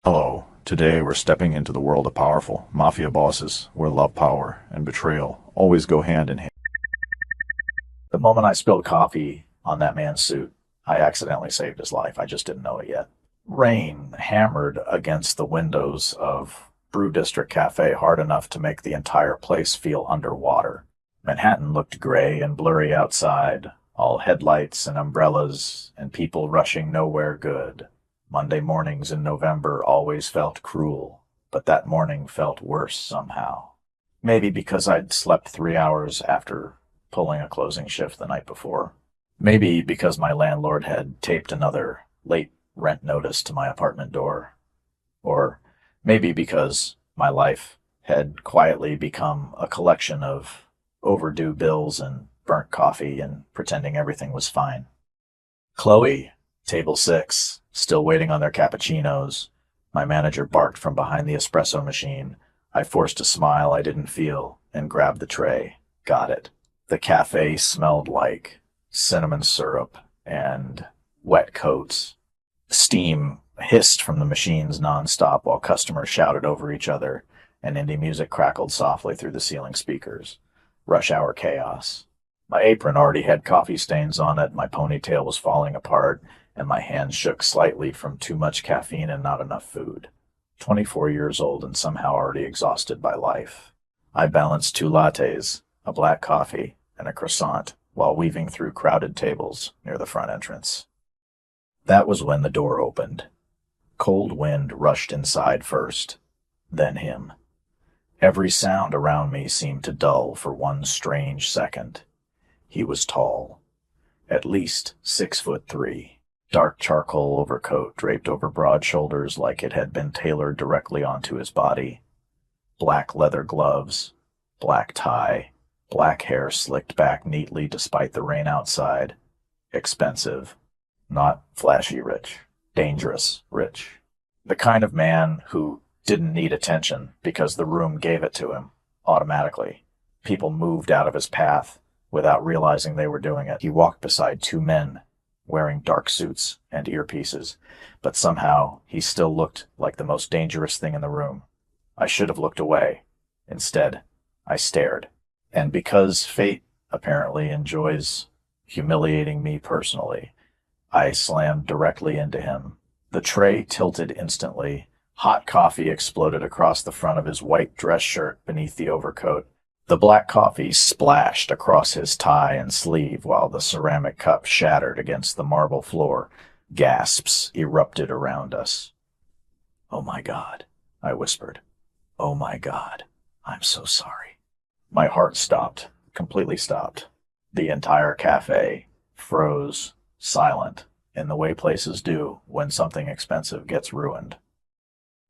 Hello. Today we're stepping into the world of powerful Mafia bosses, where love, power, and betrayal always go hand in hand. The moment I spilled coffee on that man's suit, I accidentally saved his life. I just didn't know it yet. Rain hammered against the windows of Brew District Cafe hard enough to make the entire place feel underwater. Manhattan looked gray and blurry outside, all headlights and umbrellas and people rushing nowhere good. Monday mornings in November always felt cruel, but that morning felt worse somehow. Maybe because I'd slept 3 hours after pulling a closing shift the night before. Maybe because my landlord had taped another late rent notice to my apartment door. Or maybe because my life had quietly become a collection of overdue bills and burnt coffee and pretending everything was fine. Chloe, table 6, still waiting on their cappuccinos. My manager barked from behind the espresso machine. I forced a smile I didn't feel and grabbed the tray. Got it. The cafe smelled like cinnamon syrup and wet coats. Steam hissed from the machines nonstop while customers shouted over each other, and indie music crackled softly through the ceiling speakers. Rush hour chaos. My apron already had coffee stains on it, my ponytail was falling apart, and my hands shook slightly from too much caffeine and not enough food. 24 years old and somehow already exhausted by life. I balanced 2 lattes, a black coffee, and a croissant while weaving through crowded tables near the front entrance. That was when the door opened. Cold wind rushed inside first, then him. Every sound around me seemed to dull for one strange second. He was tall, at least 6'3". Dark charcoal overcoat draped over broad shoulders like it had been tailored directly onto his body. Black leather gloves, black tie, black hair slicked back neatly despite the rain outside. Expensive, not flashy rich, dangerous rich. The kind of man who didn't need attention because the room gave it to him, automatically. People moved out of his path without realizing they were doing it. He walked beside 2 men, wearing dark suits and earpieces, but somehow he still looked like the most dangerous thing in the room. I should have looked away. Instead, I stared. And because fate apparently enjoys humiliating me personally, I slammed directly into him. The tray tilted instantly. Hot coffee exploded across the front of his white dress shirt beneath the overcoat. The black coffee splashed across his tie and sleeve while the ceramic cup shattered against the marble floor. Gasps erupted around us. "Oh my God," I whispered. "Oh my God, I'm so sorry." My heart stopped, completely stopped. The entire cafe froze, silent, in the way places do when something expensive gets ruined.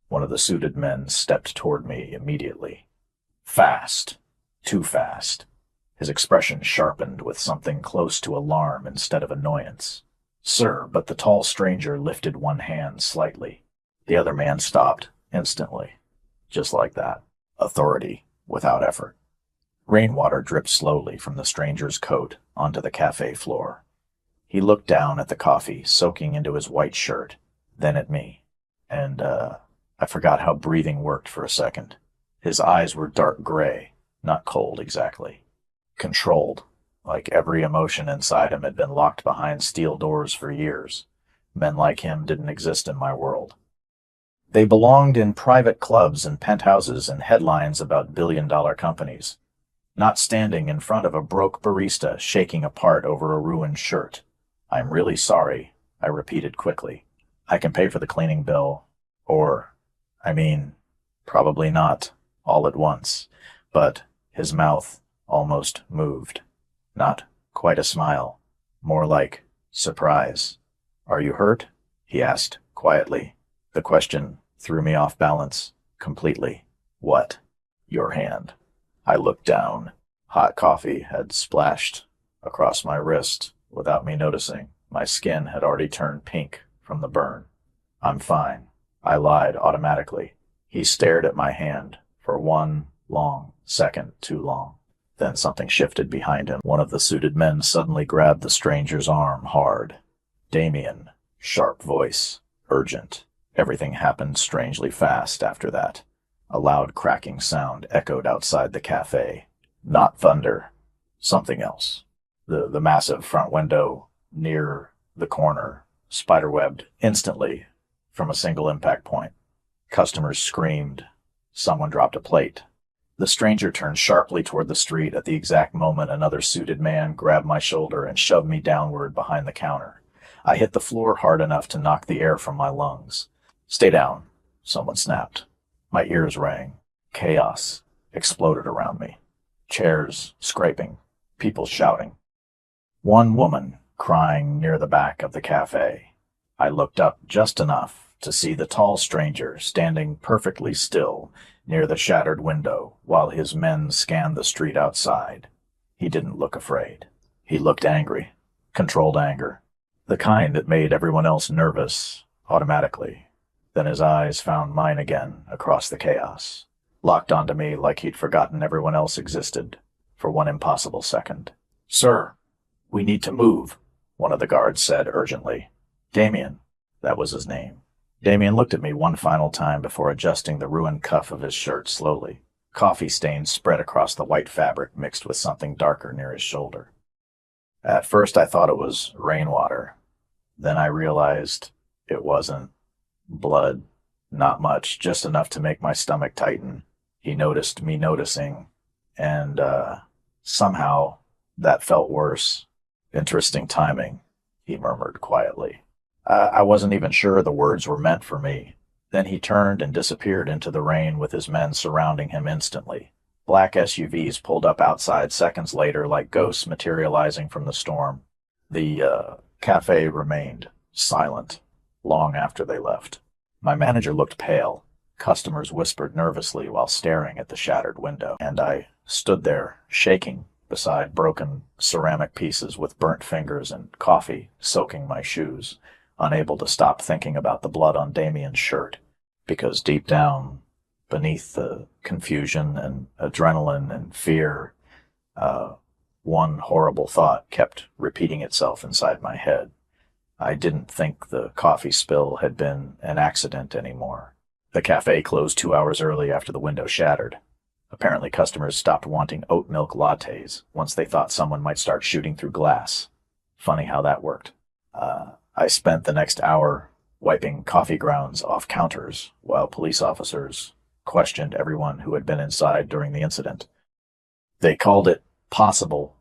One of the suited men stepped toward me immediately. Fast. Too fast. His expression sharpened with something close to alarm instead of annoyance. "Sir," but the tall stranger lifted one hand slightly. The other man stopped instantly. Just like that. Authority without effort. Rainwater dripped slowly from the stranger's coat onto the cafe floor. He looked down at the coffee soaking into his white shirt, then at me. And, I forgot how breathing worked for a second. His eyes were dark gray. Not cold, exactly. Controlled, like every emotion inside him had been locked behind steel doors for years. Men like him didn't exist in my world. They belonged in private clubs and penthouses and headlines about billion-dollar companies, not standing in front of a broke barista shaking apart over a ruined shirt. "I'm really sorry," I repeated quickly. "I can pay for the cleaning bill, probably not all at once," but his mouth almost moved. Not quite a smile, more like surprise. "Are you hurt?" he asked quietly. The question threw me off balance completely. "What?" "Your hand." I looked down. Hot coffee had splashed across my wrist without me noticing. My skin had already turned pink from the burn. "I'm fine," I lied automatically. He stared at my hand for one long second too long. Then something shifted behind him. One of the suited men suddenly grabbed the stranger's arm hard. "Damien," sharp voice, urgent. Everything happened strangely fast after that. A loud cracking sound echoed outside the cafe. Not thunder. Something else. The massive front window near the corner spiderwebbed instantly from a single impact point. Customers screamed. Someone dropped a plate. The stranger turned sharply toward the street at the exact moment another suited man grabbed my shoulder and shoved me downward behind the counter. I hit the floor hard enough to knock the air from my lungs. "Stay down," someone snapped. My ears rang. Chaos exploded around me. Chairs scraping, people shouting. One woman crying near the back of the cafe. I looked up just enough to see the tall stranger standing perfectly still near the shattered window while his men scanned the street outside. He didn't look afraid. He looked angry, controlled anger, the kind that made everyone else nervous automatically. Then his eyes found mine again across the chaos, locked onto me like he'd forgotten everyone else existed for one impossible second. "Sir, we need to move," one of the guards said urgently. Damien, that was his name. Damien looked at me one final time before adjusting the ruined cuff of his shirt slowly. Coffee stains spread across the white fabric mixed with something darker near his shoulder. At first I thought it was rainwater. Then I realized it wasn't. Blood. Not much, just enough to make my stomach tighten. He noticed me noticing, and somehow that felt worse. "Interesting timing," he murmured quietly. I wasn't even sure the words were meant for me. Then he turned and disappeared into the rain with his men surrounding him instantly. Black SUVs pulled up outside seconds later like ghosts materializing from the storm. The cafe remained silent long after they left. My manager looked pale. Customers whispered nervously while staring at the shattered window, and I stood there, shaking, beside broken ceramic pieces with burnt fingers and coffee soaking my shoes, unable to stop thinking about the blood on Damien's shirt, because deep down, beneath the confusion and adrenaline and fear, one horrible thought kept repeating itself inside my head. I didn't think the coffee spill had been an accident anymore. The cafe closed 2 hours early after the window shattered. Apparently customers stopped wanting oat milk lattes once they thought someone might start shooting through glass. Funny how that worked. I spent the next hour wiping coffee grounds off counters while police officers questioned everyone who had been inside during the incident. They called it possible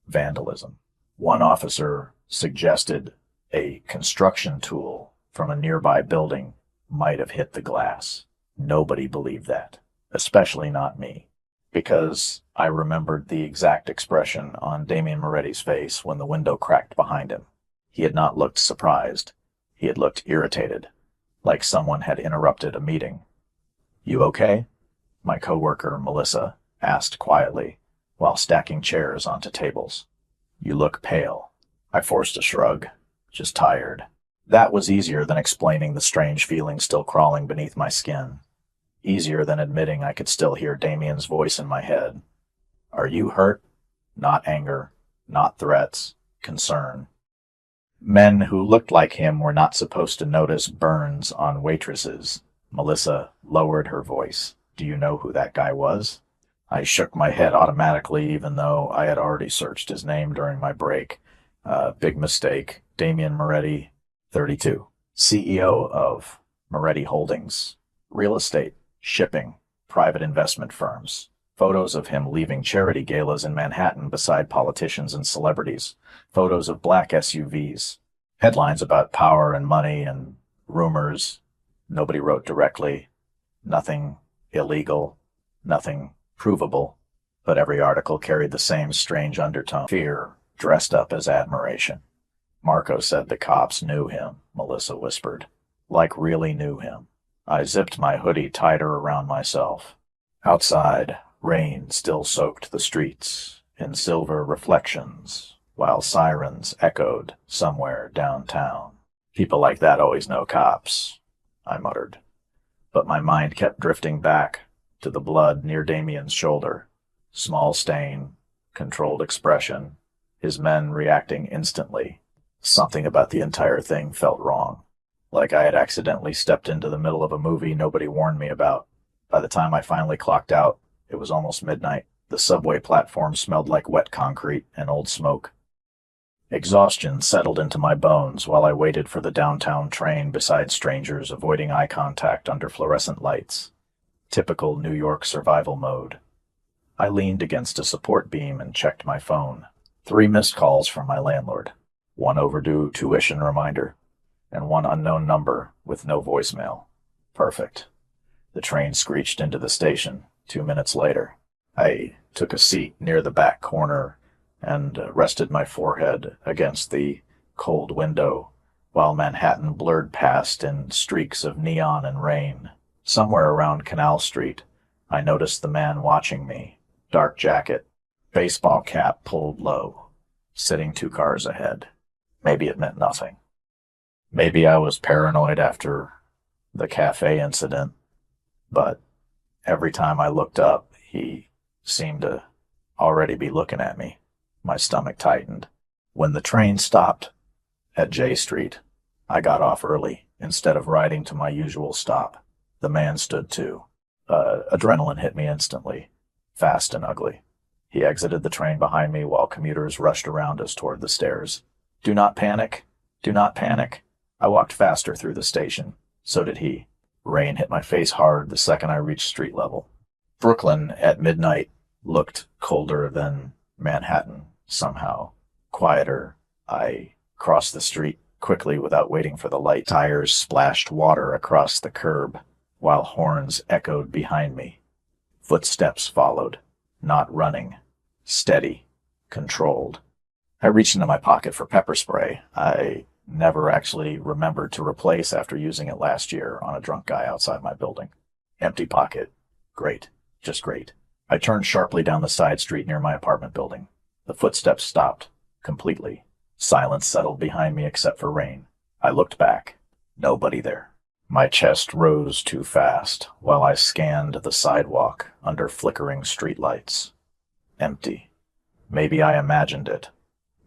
vandalism. One officer suggested a construction tool from a nearby building might have hit the glass. Nobody believed that, especially not me, because I remembered the exact expression on Damien Moretti's face when the window cracked behind him. He had not looked surprised. He had looked irritated, like someone had interrupted a meeting. "You okay?" my coworker, Melissa, asked quietly, while stacking chairs onto tables. "You look pale." I forced a shrug. "Just tired." That was easier than explaining the strange feeling still crawling beneath my skin. Easier than admitting I could still hear Damien's voice in my head. "Are you hurt?" Not anger, not threats, concern. Men who looked like him were not supposed to notice burns on waitresses. Melissa lowered her voice. "Do you know who that guy was?" I shook my head automatically, even though I had already searched his name during my break. Big mistake. Damien Moretti, 32. CEO of Moretti Holdings. Real estate, shipping, private investment firms. Photos of him leaving charity galas in Manhattan beside politicians and celebrities. Photos of black SUVs. Headlines about power and money and rumors. Nobody wrote directly. Nothing illegal. Nothing provable. But every article carried the same strange undertone. Fear, dressed up as admiration. "Marco said the cops knew him," Melissa whispered. "Like really knew him." I zipped my hoodie tighter around myself. Outside, rain still soaked the streets in silver reflections, while sirens echoed somewhere downtown. "People like that always know cops," I muttered. But my mind kept drifting back to the blood near Damien's shoulder. Small stain, controlled expression, his men reacting instantly. Something about the entire thing felt wrong. like I had accidentally stepped into the middle of a movie nobody warned me about. By the time I finally clocked out, it was almost midnight. The subway platform smelled like wet concrete and old smoke. Exhaustion settled into my bones while I waited for the downtown train beside strangers, avoiding eye contact under fluorescent lights. Typical New York survival mode. I leaned against a support beam and checked my phone. 3 missed calls from my landlord. 1 overdue tuition reminder, and 1 unknown number with no voicemail. Perfect. The train screeched into the station 2 minutes later. I took a seat near the back corner and rested my forehead against the cold window while Manhattan blurred past in streaks of neon and rain. Somewhere around Canal Street, I noticed the man watching me. Dark jacket, baseball cap pulled low, sitting 2 cars ahead. Maybe it meant nothing. Maybe I was paranoid after the cafe incident, but every time I looked up, he seemed to already be looking at me. My stomach tightened. When the train stopped at J Street, I got off early instead of riding to my usual stop. The man stood too. Adrenaline hit me instantly, fast and ugly. He exited the train behind me while commuters rushed around us toward the stairs. Do not panic. Do not panic. I walked faster through the station. So did he. Rain hit my face hard the second I reached street level. Brooklyn at midnight looked colder than Manhattan, somehow. Quieter. I crossed the street quickly without waiting for the light. Tires splashed water across the curb, while horns echoed behind me. Footsteps followed. Not running. Steady. Controlled. I reached into my pocket for pepper spray. I never actually remembered to replace after using it last year on a drunk guy outside my building. Empty pocket. Great. Just great. I turned sharply down the side street near my apartment building. The footsteps stopped. Completely. Silence settled behind me except for rain. I looked back. Nobody there. My chest rose too fast while I scanned the sidewalk under flickering streetlights. Empty. Maybe I imagined it.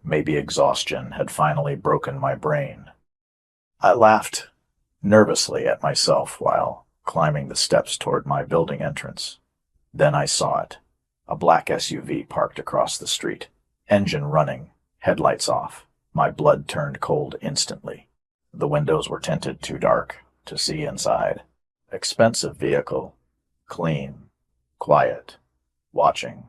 Maybe exhaustion had finally broken my brain. I laughed nervously at myself while climbing the steps toward my building entrance. Then I saw it. A black SUV parked across the street. Engine running, headlights off. My blood turned cold instantly. The windows were tinted too dark to see inside. Expensive vehicle. Clean. Quiet. Watching.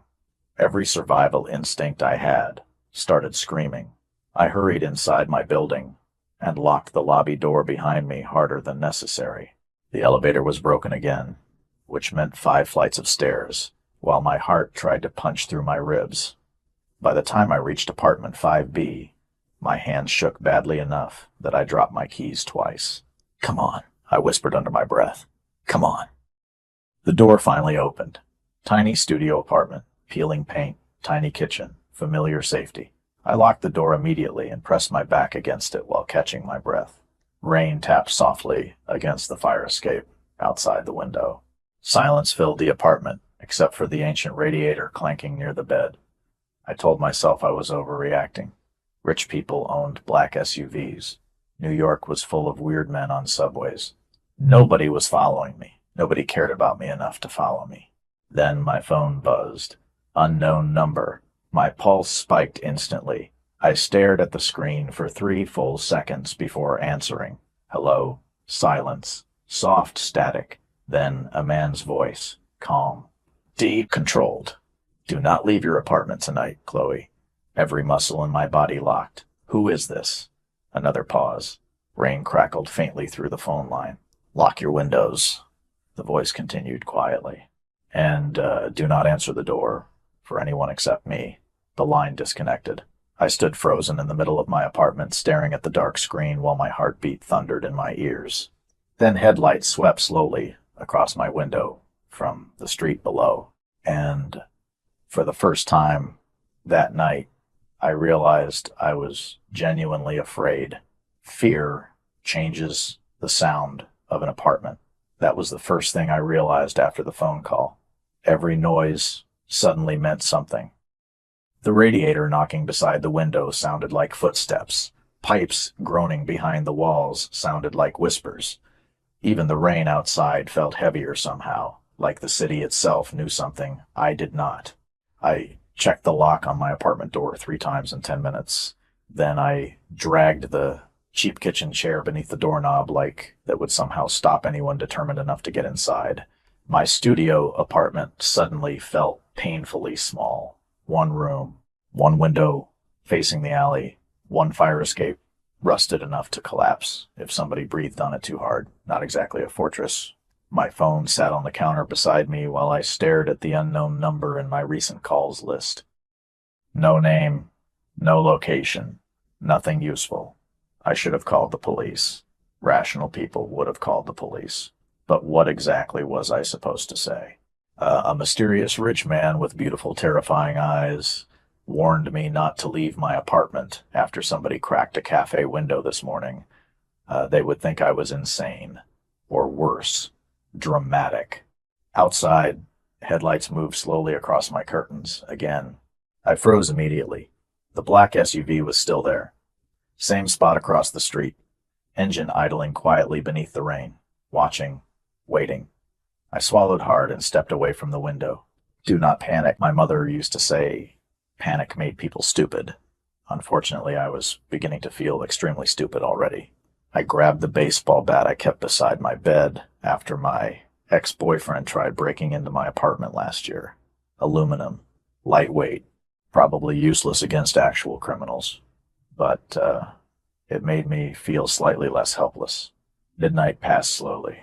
Every survival instinct I had started screaming. I hurried inside my building and locked the lobby door behind me harder than necessary. The elevator was broken again, which meant 5 flights of stairs, while my heart tried to punch through my ribs. By the time I reached apartment 5B, my hands shook badly enough that I dropped my keys twice. Come on, I whispered under my breath. Come on. The door finally opened. Tiny studio apartment, peeling paint, tiny kitchen, familiar safety. I locked the door immediately and pressed my back against it while catching my breath. Rain tapped softly against the fire escape outside the window. Silence filled the apartment, except for the ancient radiator clanking near the bed. I told myself I was overreacting. Rich people owned black SUVs. New York was full of weird men on subways. Nobody was following me. Nobody cared about me enough to follow me. Then my phone buzzed. Unknown number. My pulse spiked instantly. I stared at the screen for 3 full seconds before answering. Hello. Silence. Soft static. Then a man's voice. Calm. Deep controlled. Do not leave your apartment tonight, Chloe. Every muscle in my body locked. Who is this? Another pause. Rain crackled faintly through the phone line. Lock your windows. The voice continued quietly. And do not answer the door for anyone except me. The line disconnected. I stood frozen in the middle of my apartment, staring at the dark screen while my heartbeat thundered in my ears. Then headlights swept slowly across my window from the street below. And for the first time that night, I realized I was genuinely afraid. Fear changes the sound of an apartment. That was the first thing I realized after the phone call. Every noise suddenly meant something. The radiator knocking beside the window sounded like footsteps. Pipes groaning behind the walls sounded like whispers. Even the rain outside felt heavier somehow, like the city itself knew something I did not. I checked the lock on my apartment door 3 times in 10 minutes. Then I dragged the cheap kitchen chair beneath the doorknob like that would somehow stop anyone determined enough to get inside. My studio apartment suddenly felt painfully small. One room, one window facing the alley, one fire escape, rusted enough to collapse if somebody breathed on it too hard. Not exactly a fortress. My phone sat on the counter beside me while I stared at the unknown number in my recent calls list. No name, no location, nothing useful. I should have called the police. Rational people would have called the police. But what exactly was I supposed to say? A mysterious rich man with beautiful, terrifying eyes warned me not to leave my apartment after somebody cracked a cafe window this morning. They would think I was insane. Or worse, dramatic. Outside, headlights moved slowly across my curtains again. I froze immediately. The black SUV was still there. Same spot across the street. Engine idling quietly beneath the rain. Watching. Waiting. I swallowed hard and stepped away from the window. Do not panic. My mother used to say panic made people stupid. Unfortunately, I was beginning to feel extremely stupid already. I grabbed the baseball bat I kept beside my bed after my ex-boyfriend tried breaking into my apartment last year. Aluminum. Lightweight. Probably useless against actual criminals. But it made me feel slightly less helpless. Midnight passed slowly.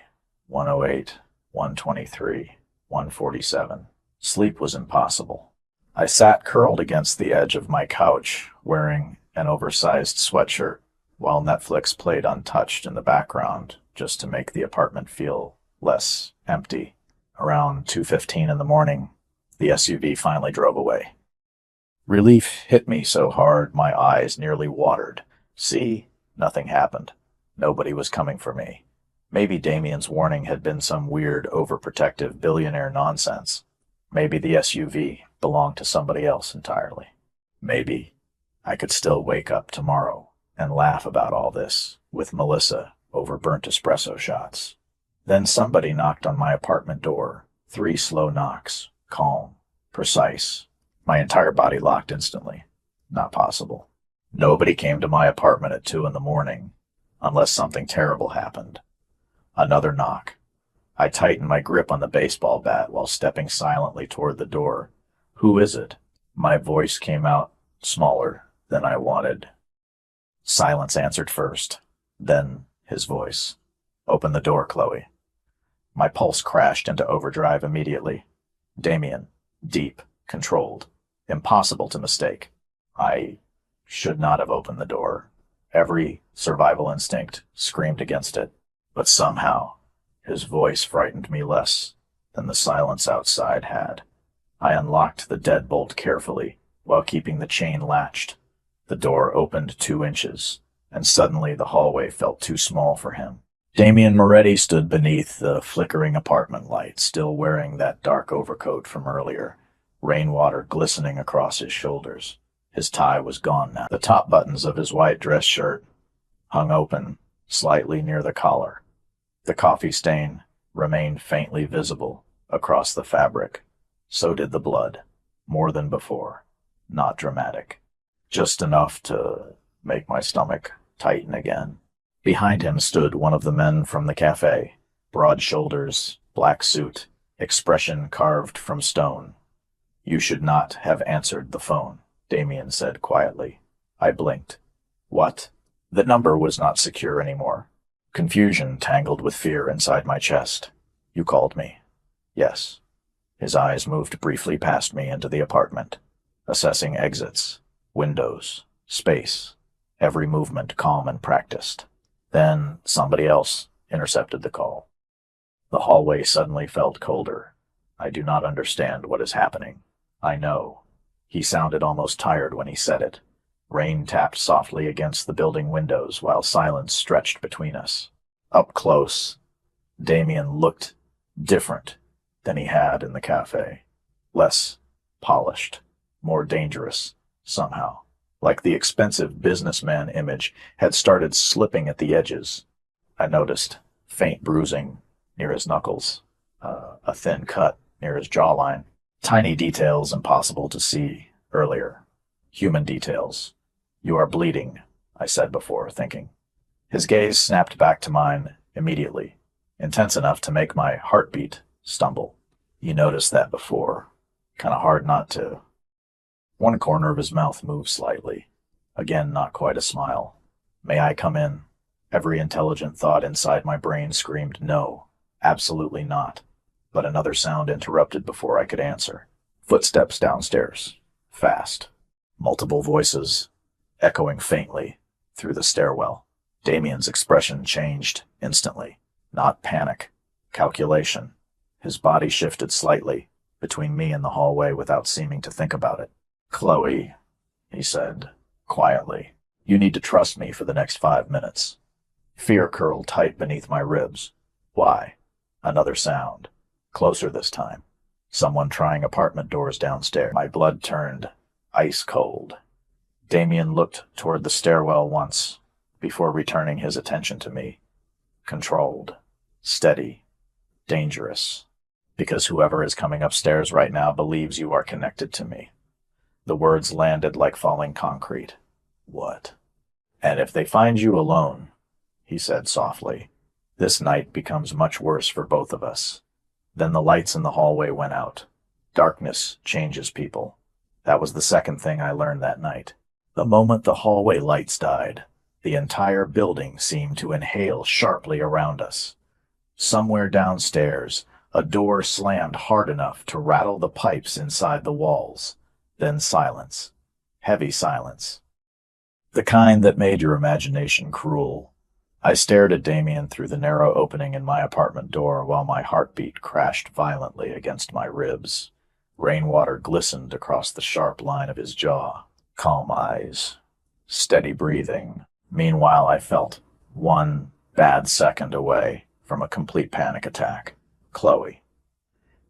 1:08, 1:23, 1:47. Sleep was impossible. I sat curled against the edge of my couch, wearing an oversized sweatshirt, while Netflix played untouched in the background, just to make the apartment feel less empty. Around 2:15 in the morning, the SUV finally drove away. Relief hit me so hard my eyes nearly watered. See, nothing happened. Nobody was coming for me. Maybe Damien's warning had been some weird, overprotective billionaire nonsense. Maybe the SUV belonged to somebody else entirely. Maybe I could still wake up tomorrow and laugh about all this with Melissa over burnt espresso shots. Then somebody knocked on my apartment door. 3 slow knocks. Calm. Precise. My entire body locked instantly. Not possible. Nobody came to my apartment at 2 in the morning, unless something terrible happened. Another knock. I tightened my grip on the baseball bat while stepping silently toward the door. Who is it? My voice came out smaller than I wanted. Silence answered first, then his voice. Open the door, Chloe. My pulse crashed into overdrive immediately. Damien. Deep. Controlled. Impossible to mistake. I should not have opened the door. Every survival instinct screamed against it. But somehow, his voice frightened me less than the silence outside had. I unlocked the deadbolt carefully while keeping the chain latched. The door opened 2 inches, and suddenly the hallway felt too small for him. Damien Moretti stood beneath the flickering apartment light, still wearing that dark overcoat from earlier, rainwater glistening across his shoulders. His tie was gone now. The top buttons of his white dress shirt hung open, slightly near the collar. The coffee stain remained faintly visible across the fabric. So did the blood, more than before. Not dramatic. Just enough to make my stomach tighten again. Behind him stood one of the men from the cafe. Broad shoulders, black suit, expression carved from stone. You should not have answered the phone, Damien said quietly. I blinked. What? The number was not secure anymore. Confusion tangled with fear inside my chest. You called me. Yes. His eyes moved briefly past me into the apartment, assessing exits, windows, space, every movement calm and practiced. Then somebody else intercepted the call. The hallway suddenly felt colder. I do not understand what is happening. I know. He sounded almost tired when he said it. Rain tapped softly against the building windows while silence stretched between us. Up close, Damien looked different than he had in the cafe. Less polished, more dangerous, somehow. like the expensive businessman image had started slipping at the edges. I noticed faint bruising near his knuckles, a thin cut near his jawline, tiny details impossible to see earlier. Human details. You are bleeding, I said before thinking. His gaze snapped back to mine immediately, intense enough to make my heartbeat stumble. You noticed that before. Kind of hard not to. One corner of his mouth moved slightly. Again, not quite a smile. May I come in? Every intelligent thought inside my brain screamed no, absolutely not. But another sound interrupted before I could answer. Footsteps downstairs. Fast. Multiple voices, echoing faintly through the stairwell. Damien's expression changed instantly. Not panic. Calculation. His body shifted slightly between me and the hallway without seeming to think about it. Chloe, he said, quietly, you need to trust me for the next 5 minutes. Fear curled tight beneath my ribs. Why? Another sound. Closer this time. Someone trying apartment doors downstairs. My blood turned ice cold. Damien looked toward the stairwell once, before returning his attention to me. Controlled. Steady. Dangerous. Because whoever is coming upstairs right now believes you are connected to me. The words landed like falling concrete. What? And if they find you alone, he said softly, this night becomes much worse for both of us. Then the lights in the hallway went out. Darkness changes people. That was the second thing I learned that night. The moment the hallway lights died, the entire building seemed to inhale sharply around us. Somewhere downstairs, a door slammed hard enough to rattle the pipes inside the walls. Then silence. Heavy silence. The kind that made your imagination cruel. I stared at Damien through the narrow opening in my apartment door while my heartbeat crashed violently against my ribs. Rainwater glistened across the sharp line of his jaw. Calm eyes. Steady breathing. Meanwhile, I felt 1 bad second away from a complete panic attack. Chloe.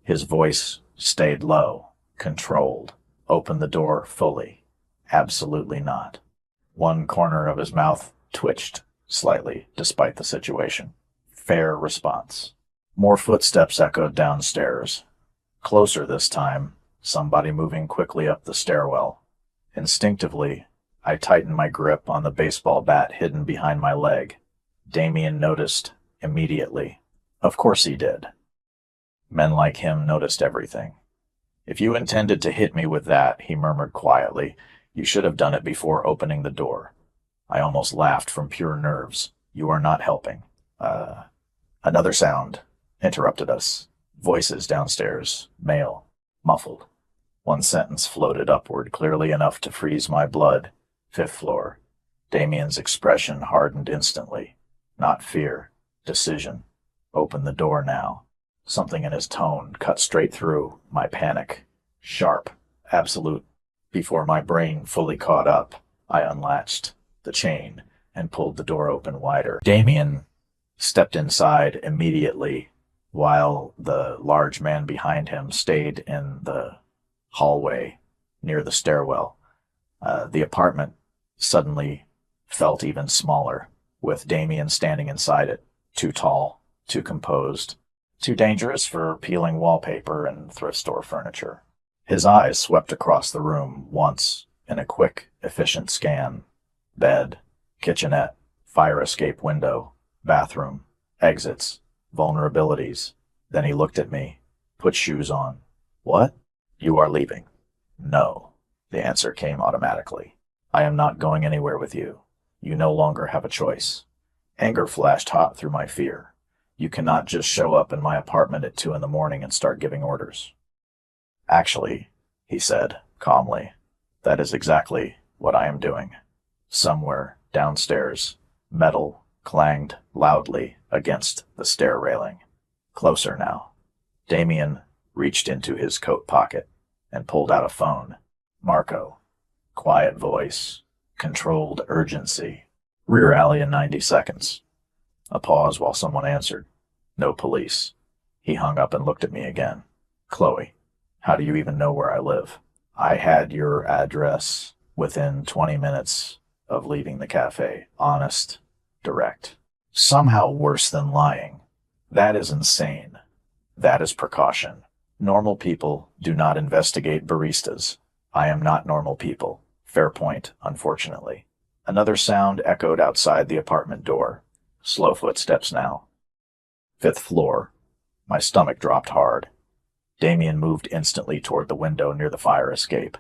His voice stayed low, controlled. Open the door fully. Absolutely not. One corner of his mouth twitched slightly, despite the situation. Fair response. More footsteps echoed downstairs. Closer this time, somebody moving quickly up the stairwell. Instinctively, I tightened my grip on the baseball bat hidden behind my leg. Damien noticed immediately. Of course he did. Men like him noticed everything. If you intended to hit me with that, he murmured quietly, you should have done it before opening the door. I almost laughed from pure nerves. You are not helping. Another sound interrupted us. Voices downstairs, male, muffled. One sentence floated upward clearly enough to freeze my blood. 5th floor. Damien's expression hardened instantly. Not fear, decision. Open the door now. Something in his tone cut straight through my panic. Sharp, absolute. Before my brain fully caught up, I unlatched the chain and pulled the door open wider. Damien stepped inside immediately, while the large man behind him stayed in the hallway near the stairwell. The apartment suddenly felt even smaller, with Damien standing inside it. Too tall, too composed, too dangerous for peeling wallpaper and thrift store furniture. His eyes swept across the room once in a quick, efficient scan. Bed, kitchenette, fire escape window, bathroom, exits, vulnerabilities. Then he looked at me, put shoes on. What? You are leaving. No. The answer came automatically. I am not going anywhere with you. You no longer have a choice. Anger flashed hot through my fear. You cannot just show up in my apartment at 2 a.m. and start giving orders. Actually, he said, calmly, that is exactly what I am doing. Somewhere downstairs, metal clanged loudly against the stair railing. Closer now. Damien reached into his coat pocket and pulled out a phone. Marco. Quiet voice. Controlled urgency. Rear alley in 90 seconds. A pause while someone answered. No police. He hung up and looked at me again. Chloe. How do you even know where I live? I had your address. within 20 minutes of leaving the cafe. Honest, direct. Somehow worse than lying. That is insane. That is precaution. Normal people do not investigate baristas. I am not normal people. Fair point, unfortunately. Another sound echoed outside the apartment door. Slow footsteps now. 5th floor. My stomach dropped hard. Damien moved instantly toward the window near the fire escape.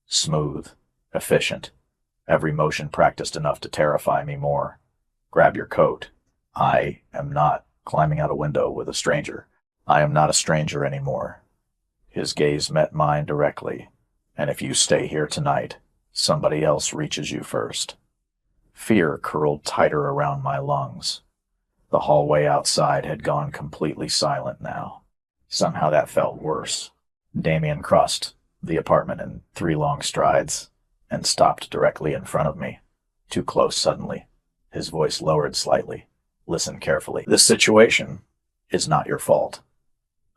Smooth. Efficient. Every motion practiced enough to terrify me more. Grab your coat. I am not climbing out a window with a stranger. I am not a stranger anymore. His gaze met mine directly. And if you stay here tonight, somebody else reaches you first. Fear curled tighter around my lungs. The hallway outside had gone completely silent now. Somehow that felt worse. Damien crossed the apartment in 3 long strides and stopped directly in front of me. Too close suddenly. His voice lowered slightly. Listen carefully. This situation is not your fault,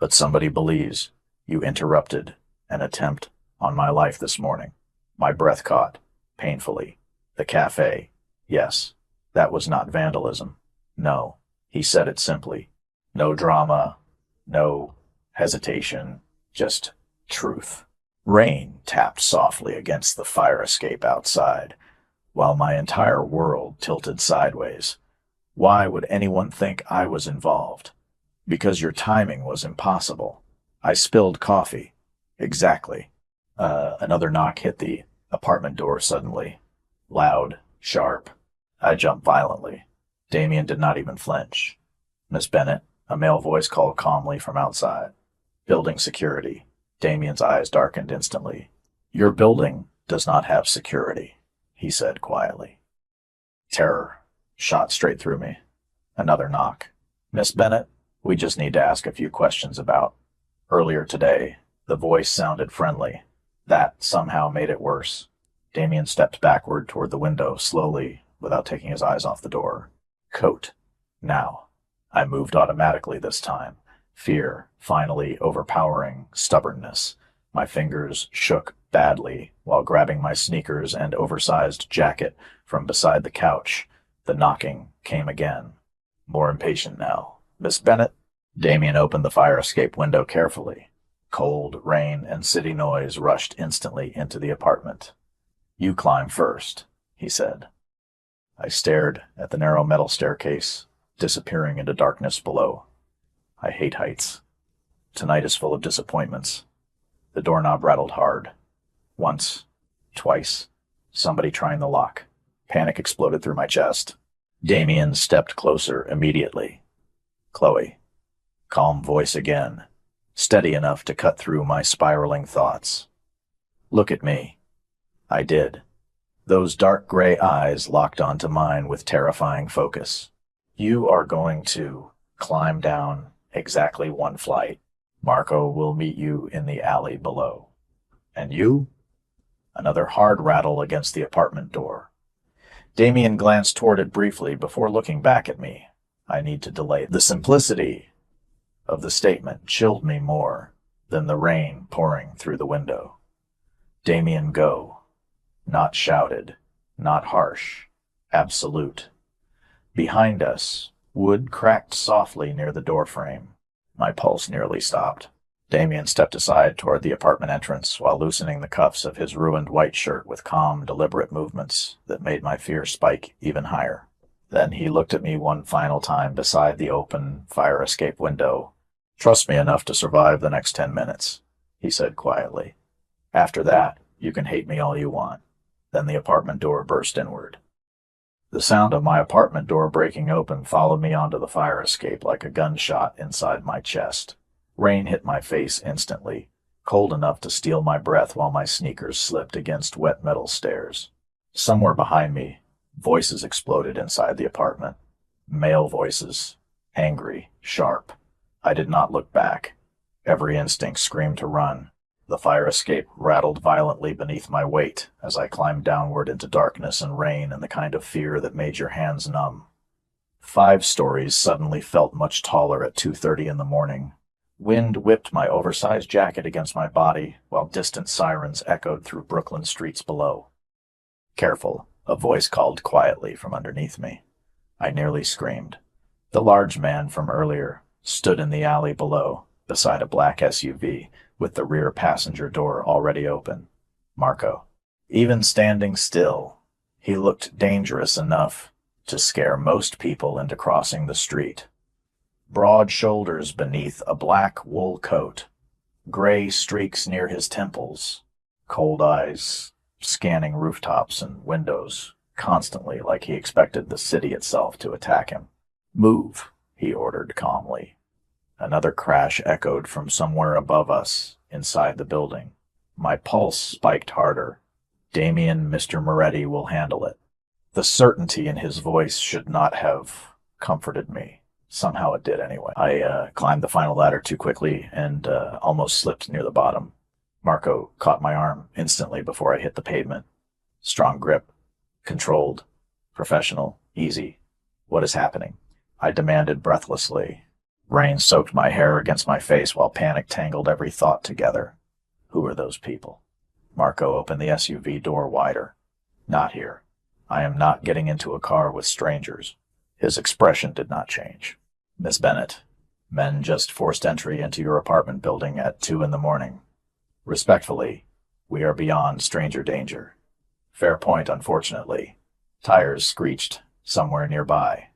but somebody believes you interrupted an attempt on my life this morning. My breath caught, painfully. The cafe. Yes, that was not vandalism. No, he said it simply. No drama, no hesitation, just truth. Rain tapped softly against the fire escape outside, while my entire world tilted sideways. Why would anyone think I was involved? Because your timing was impossible. I spilled coffee. Exactly. Another knock hit the apartment door suddenly. Loud, sharp. I jumped violently. Damien did not even flinch. Miss Bennett, a male voice called calmly from outside. Building security. Damien's eyes darkened instantly. Your building does not have security, he said quietly. Terror shot straight through me. Another knock. Miss Bennett, we just need to ask a few questions about. Earlier today, the voice sounded friendly. That somehow made it worse. Damien stepped backward toward the window, slowly, without taking his eyes off the door. Coat. Now. I moved automatically this time. Fear, finally overpowering stubbornness. My fingers shook badly while grabbing my sneakers and oversized jacket from beside the couch. The knocking came again. More impatient now. Miss Bennett? Damien opened the fire escape window carefully. Cold, rain, and city noise rushed instantly into the apartment. You climb first, he said. I stared at the narrow metal staircase, disappearing into darkness below. I hate heights. Tonight is full of disappointments. The doorknob rattled hard. Once, twice, somebody trying the lock. Panic exploded through my chest. Damien stepped closer immediately. Chloe. Calm voice again, steady enough to cut through my spiraling thoughts. Look at me. I did. Those dark gray eyes locked onto mine with terrifying focus. You are going to climb down exactly 1 flight. Marco will meet you in the alley below. And you? Another hard rattle against the apartment door. Damien glanced toward it briefly before looking back at me. I need to delay. The simplicity of the statement chilled me more than the rain pouring through the window. Damien, go. Not shouted, not harsh, absolute. Behind us, wood cracked softly near the doorframe. My pulse nearly stopped. Damien stepped aside toward the apartment entrance while loosening the cuffs of his ruined white shirt with calm, deliberate movements that made my fear spike even higher. Then he looked at me one final time beside the open fire escape window. Trust me enough to survive the next 10 minutes, he said quietly. After that, you can hate me all you want. Then the apartment door burst inward. The sound of my apartment door breaking open followed me onto the fire escape like a gunshot inside my chest. Rain hit my face instantly, cold enough to steal my breath while my sneakers slipped against wet metal stairs. Somewhere behind me, voices exploded inside the apartment. Male voices, angry, sharp. I did not look back. Every instinct screamed to run. The fire escape rattled violently beneath my weight as I climbed downward into darkness and rain and the kind of fear that made your hands numb. 5 stories suddenly felt much taller at 2:30 in the morning. Wind whipped my oversized jacket against my body while distant sirens echoed through Brooklyn streets below. Careful, a voice called quietly from underneath me. I nearly screamed. The large man from earlier stood in the alley below, beside a black SUV, with the rear passenger door already open. Marco. Even standing still, he looked dangerous enough to scare most people into crossing the street. Broad shoulders beneath a black wool coat, gray streaks near his temples, cold eyes scanning rooftops and windows constantly like he expected the city itself to attack him. Move, he ordered calmly. Another crash echoed from somewhere above us, inside the building. My pulse spiked harder. Damien, Mr. Moretti will handle it. The certainty in his voice should not have comforted me. Somehow it did anyway. I climbed the final ladder too quickly and almost slipped near the bottom. Marco caught my arm instantly before I hit the pavement. Strong grip. Controlled. Professional. Easy. What is happening? I demanded breathlessly. Rain soaked my hair against my face while panic tangled every thought together. Who are those people? Marco opened the SUV door wider. Not here. I am not getting into a car with strangers. His expression did not change. Miss Bennett, men just forced entry into your apartment building at 2 a.m. Respectfully, we are beyond stranger danger. Fair point, unfortunately. Tires screeched somewhere nearby.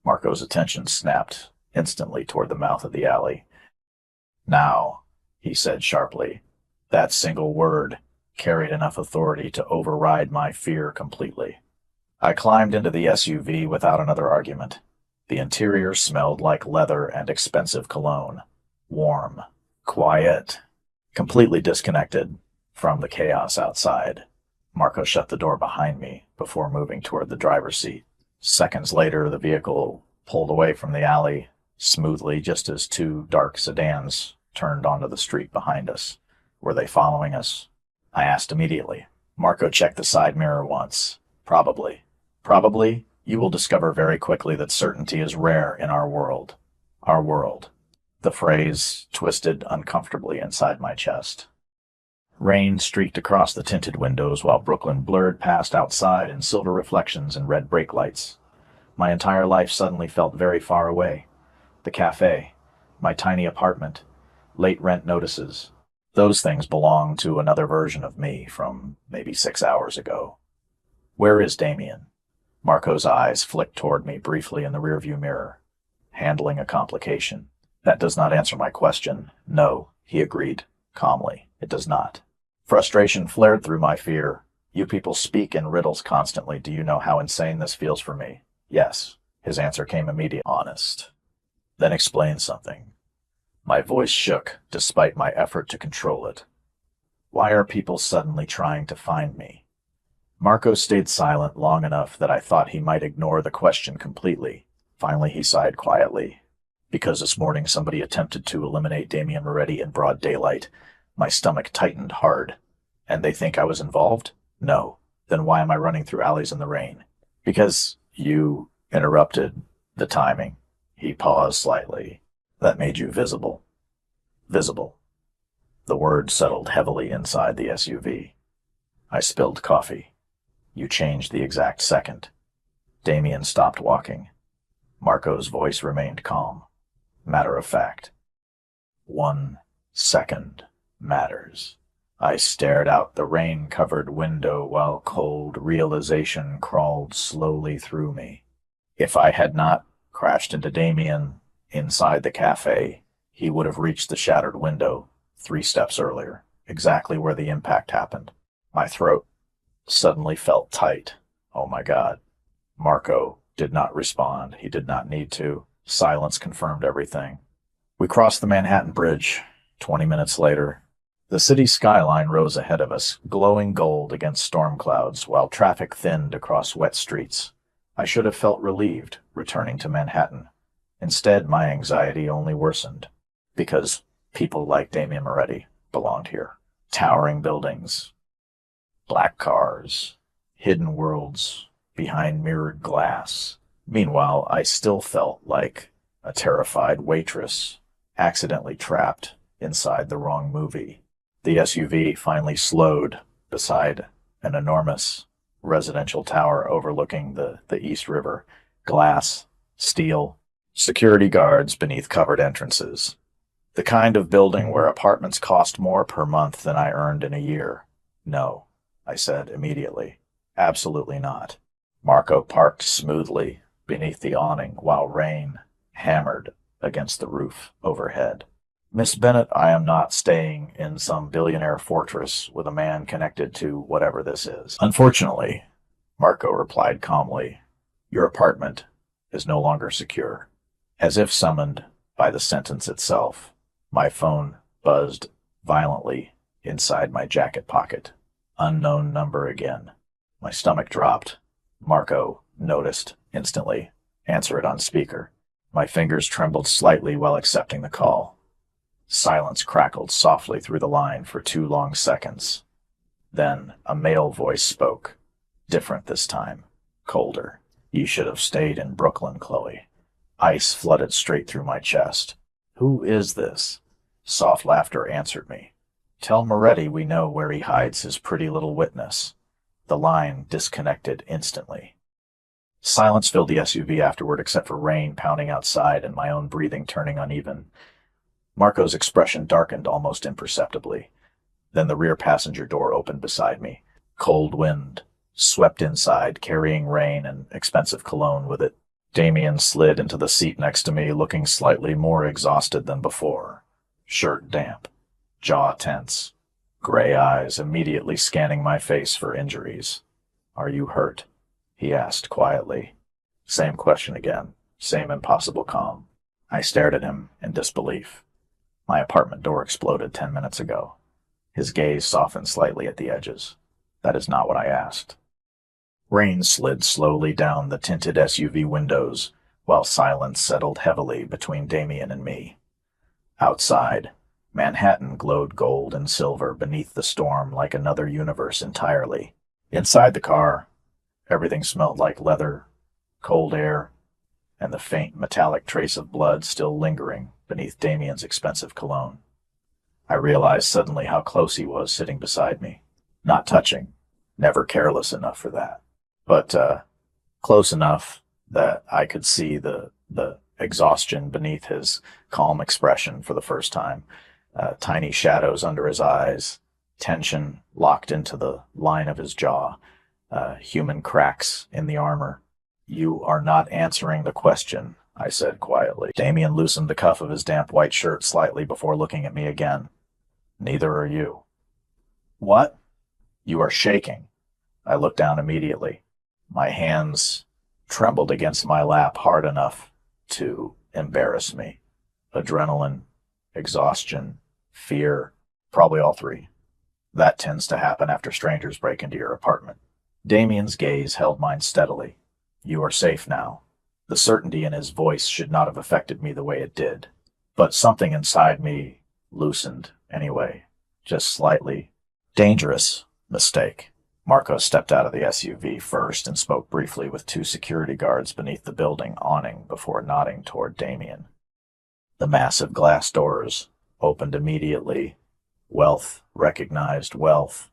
Marco's attention snapped instantly toward the mouth of the alley. Now, he said sharply. That single word carried enough authority to override my fear completely. I climbed into the SUV without another argument. The interior smelled like leather and expensive cologne. Warm, quiet, completely disconnected from the chaos outside. Marco shut the door behind me before moving toward the driver's seat. Seconds later, the vehicle pulled away from the alley smoothly just as 2 dark sedans turned onto the street behind us. Were they following us? I asked immediately. Marco checked the side mirror once. Probably. Probably, you will discover very quickly that certainty is rare in our world. Our world. The phrase twisted uncomfortably inside my chest. Rain streaked across the tinted windows while Brooklyn blurred past outside in silver reflections and red brake lights. My entire life suddenly felt very far away. The cafe, my tiny apartment, late rent notices. Those things belong to another version of me from maybe 6 hours ago. Where is Damien? Marco's eyes flicked toward me briefly in the rearview mirror. Handling a complication. That does not answer my question. No, he agreed, calmly. It does not. Frustration flared through my fear. You people speak in riddles constantly. Do you know how insane this feels for me? Yes. His answer came immediate. Honest. Then explain something. My voice shook, despite my effort to control it. Why are people suddenly trying to find me? Marco stayed silent long enough that I thought he might ignore the question completely. Finally, he sighed quietly. Because this morning somebody attempted to eliminate Damien Moretti in broad daylight. My stomach tightened hard. And they think I was involved? No. Then why am I running through alleys in the rain? Because you interrupted the timing. He paused slightly. That made you visible. Visible. The word settled heavily inside the SUV. I spilled coffee. You changed the exact second. Damien stopped walking. Marco's voice remained calm. Matter of fact. 1 second matters. I stared out the rain-covered window while cold realization crawled slowly through me. If I had not crashed into Damien inside the cafe, he would have reached the shattered window 3 steps earlier, exactly where the impact happened. My throat suddenly felt tight. Oh my God. Marco did not respond. He did not need to. Silence confirmed everything. We crossed the Manhattan Bridge. 20 minutes later, the city skyline rose ahead of us, glowing gold against storm clouds, while traffic thinned across wet streets. I should have felt relieved returning to Manhattan. Instead, my anxiety only worsened, because people like Damien Moretti belonged here. Towering buildings, black cars, hidden worlds behind mirrored glass. Meanwhile, I still felt like a terrified waitress, accidentally trapped inside the wrong movie. The SUV finally slowed beside an enormous residential tower overlooking the East River. Glass, steel, security guards beneath covered entrances. The kind of building where apartments cost more per month than I earned in a year. No, I said immediately. Absolutely not. Marco parked smoothly beneath the awning while rain hammered against the roof overhead. Miss Bennett, I am not staying in some billionaire fortress with a man connected to whatever this is. Unfortunately, Marco replied calmly, your apartment is no longer secure. As if summoned by the sentence itself, my phone buzzed violently inside my jacket pocket. Unknown number again. My stomach dropped. Marco noticed instantly. Answer it on speaker. My fingers trembled slightly while accepting the call. Silence crackled softly through the line for 2 long seconds. Then a male voice spoke. Different this time. Colder. You should have stayed in Brooklyn, Chloe. Ice flooded straight through my chest. Who is this? Soft laughter answered me. Tell Moretti we know where he hides his pretty little witness. The line disconnected instantly. Silence filled the SUV afterward except for rain pounding outside and my own breathing turning uneven. Marco's expression darkened almost imperceptibly. Then the rear passenger door opened beside me. Cold wind swept inside, carrying rain and expensive cologne with it. Damien slid into the seat next to me, looking slightly more exhausted than before. Shirt damp, jaw tense, gray eyes immediately scanning my face for injuries. Are you hurt? He asked quietly. Same question again, same impossible calm. I stared at him in disbelief. My apartment door exploded 10 minutes ago. His gaze softened slightly at the edges. That is not what I asked. Rain slid slowly down the tinted SUV windows, while silence settled heavily between Damien and me. Outside, Manhattan glowed gold and silver beneath the storm like another universe entirely. Inside the car, everything smelled like leather, cold air, and the faint metallic trace of blood still lingering beneath Damien's expensive cologne. I realized suddenly how close he was sitting beside me. Not touching, never careless enough for that, but close enough that I could see the exhaustion beneath his calm expression for the first time. Tiny shadows under his eyes, tension locked into the line of his jaw, human cracks in the armor. You are not answering the question, I said quietly. Damien loosened the cuff of his damp white shirt slightly before looking at me again. Neither are you. What? You are shaking. I looked down immediately. My hands trembled against my lap hard enough to embarrass me. Adrenaline, exhaustion, fear, probably all three. That tends to happen after strangers break into your apartment. Damien's gaze held mine steadily. You are safe now. The certainty in his voice should not have affected me the way it did. But something inside me loosened anyway, just slightly. Dangerous mistake. Marco stepped out of the SUV first and spoke briefly with 2 security guards beneath the building awning before nodding toward Damien. The massive glass doors opened immediately. Wealth recognized wealth.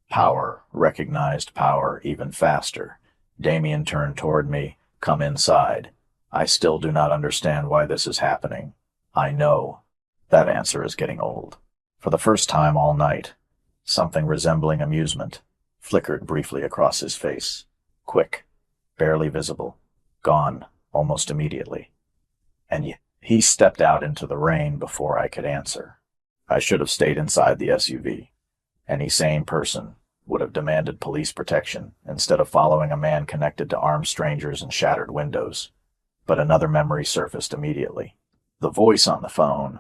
Power recognized power even faster. Damien turned toward me. Come inside. I still do not understand why this is happening. I know. That answer is getting old. For the first time all night, something resembling amusement flickered briefly across his face. Quick, barely visible, gone almost immediately. And he stepped out into the rain before I could answer. I should have stayed inside the SUV. Any sane person would have demanded police protection instead of following a man connected to armed strangers and shattered windows. But another memory surfaced immediately. The voice on the phone.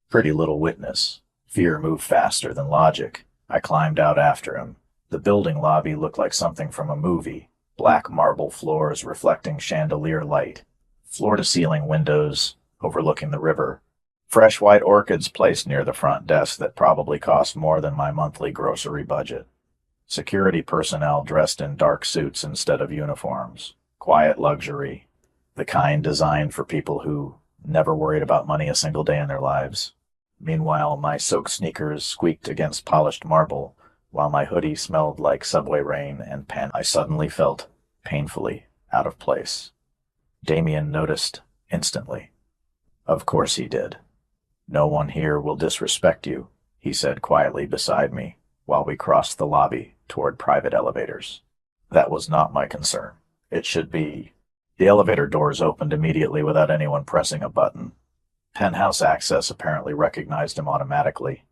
Pretty little witness. Fear moved faster than logic. I climbed out after him. The building lobby looked like something from a movie. Black marble floors reflecting chandelier light. Floor-to-ceiling windows overlooking the river. Fresh white orchids placed near the front desk that probably cost more than my monthly grocery budget. Security personnel dressed in dark suits instead of uniforms. Quiet luxury. The kind designed for people who never worried about money a single day in their lives. Meanwhile, my soaked sneakers squeaked against polished marble, while my hoodie smelled like subway rain and pen. I suddenly felt painfully out of place. Damien noticed instantly. Of course he did. No one here will disrespect you, he said quietly beside me while we crossed the lobby toward private elevators. That was not my concern. It should be. The elevator doors opened immediately without anyone pressing a button. Penthouse access apparently recognized him automatically,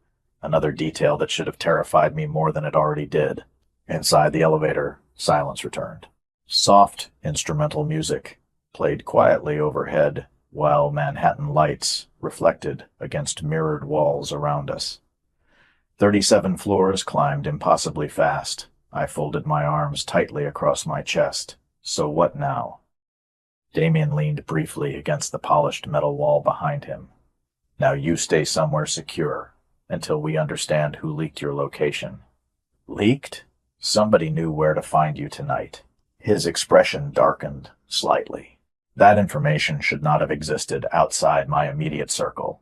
another detail that should have terrified me more than it already did. Inside the elevator, silence returned. Soft instrumental music played quietly overhead while Manhattan lights reflected against mirrored walls around us. 37 floors climbed impossibly fast. I folded my arms tightly across my chest. So what now? Damien leaned briefly against the polished metal wall behind him. Now you stay somewhere secure until we understand who leaked your location. Leaked? Somebody knew where to find you tonight. His expression darkened slightly. That information should not have existed outside my immediate circle.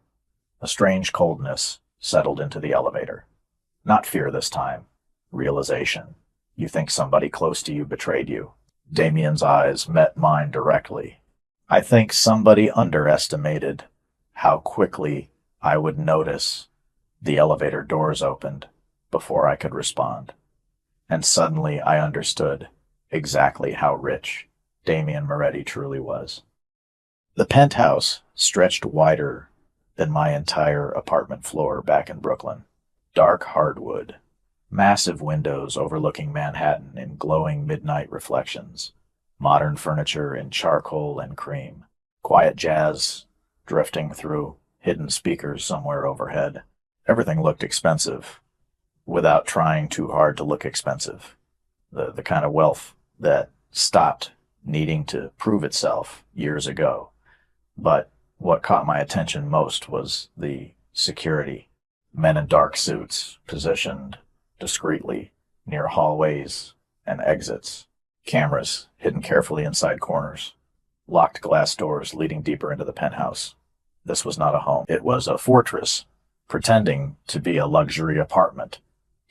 A strange coldness settled into the elevator. Not fear this time. Realization. You think somebody close to you betrayed you. Damien's eyes met mine directly. I think somebody underestimated how quickly I would notice. The elevator doors opened before I could respond. And suddenly I understood exactly how rich Damien Moretti truly was. The penthouse stretched wider than my entire apartment floor back in Brooklyn. Dark hardwood, massive windows overlooking Manhattan in glowing midnight reflections, modern furniture in charcoal and cream, quiet jazz drifting through hidden speakers somewhere overhead. Everything looked expensive, without trying too hard to look expensive. The kind of wealth that stopped needing to prove itself years ago. But what caught my attention most was the security. Men in dark suits, positioned discreetly near hallways and exits. Cameras hidden carefully inside corners. Locked glass doors leading deeper into the penthouse. This was not a home. It was a fortress, pretending to be a luxury apartment.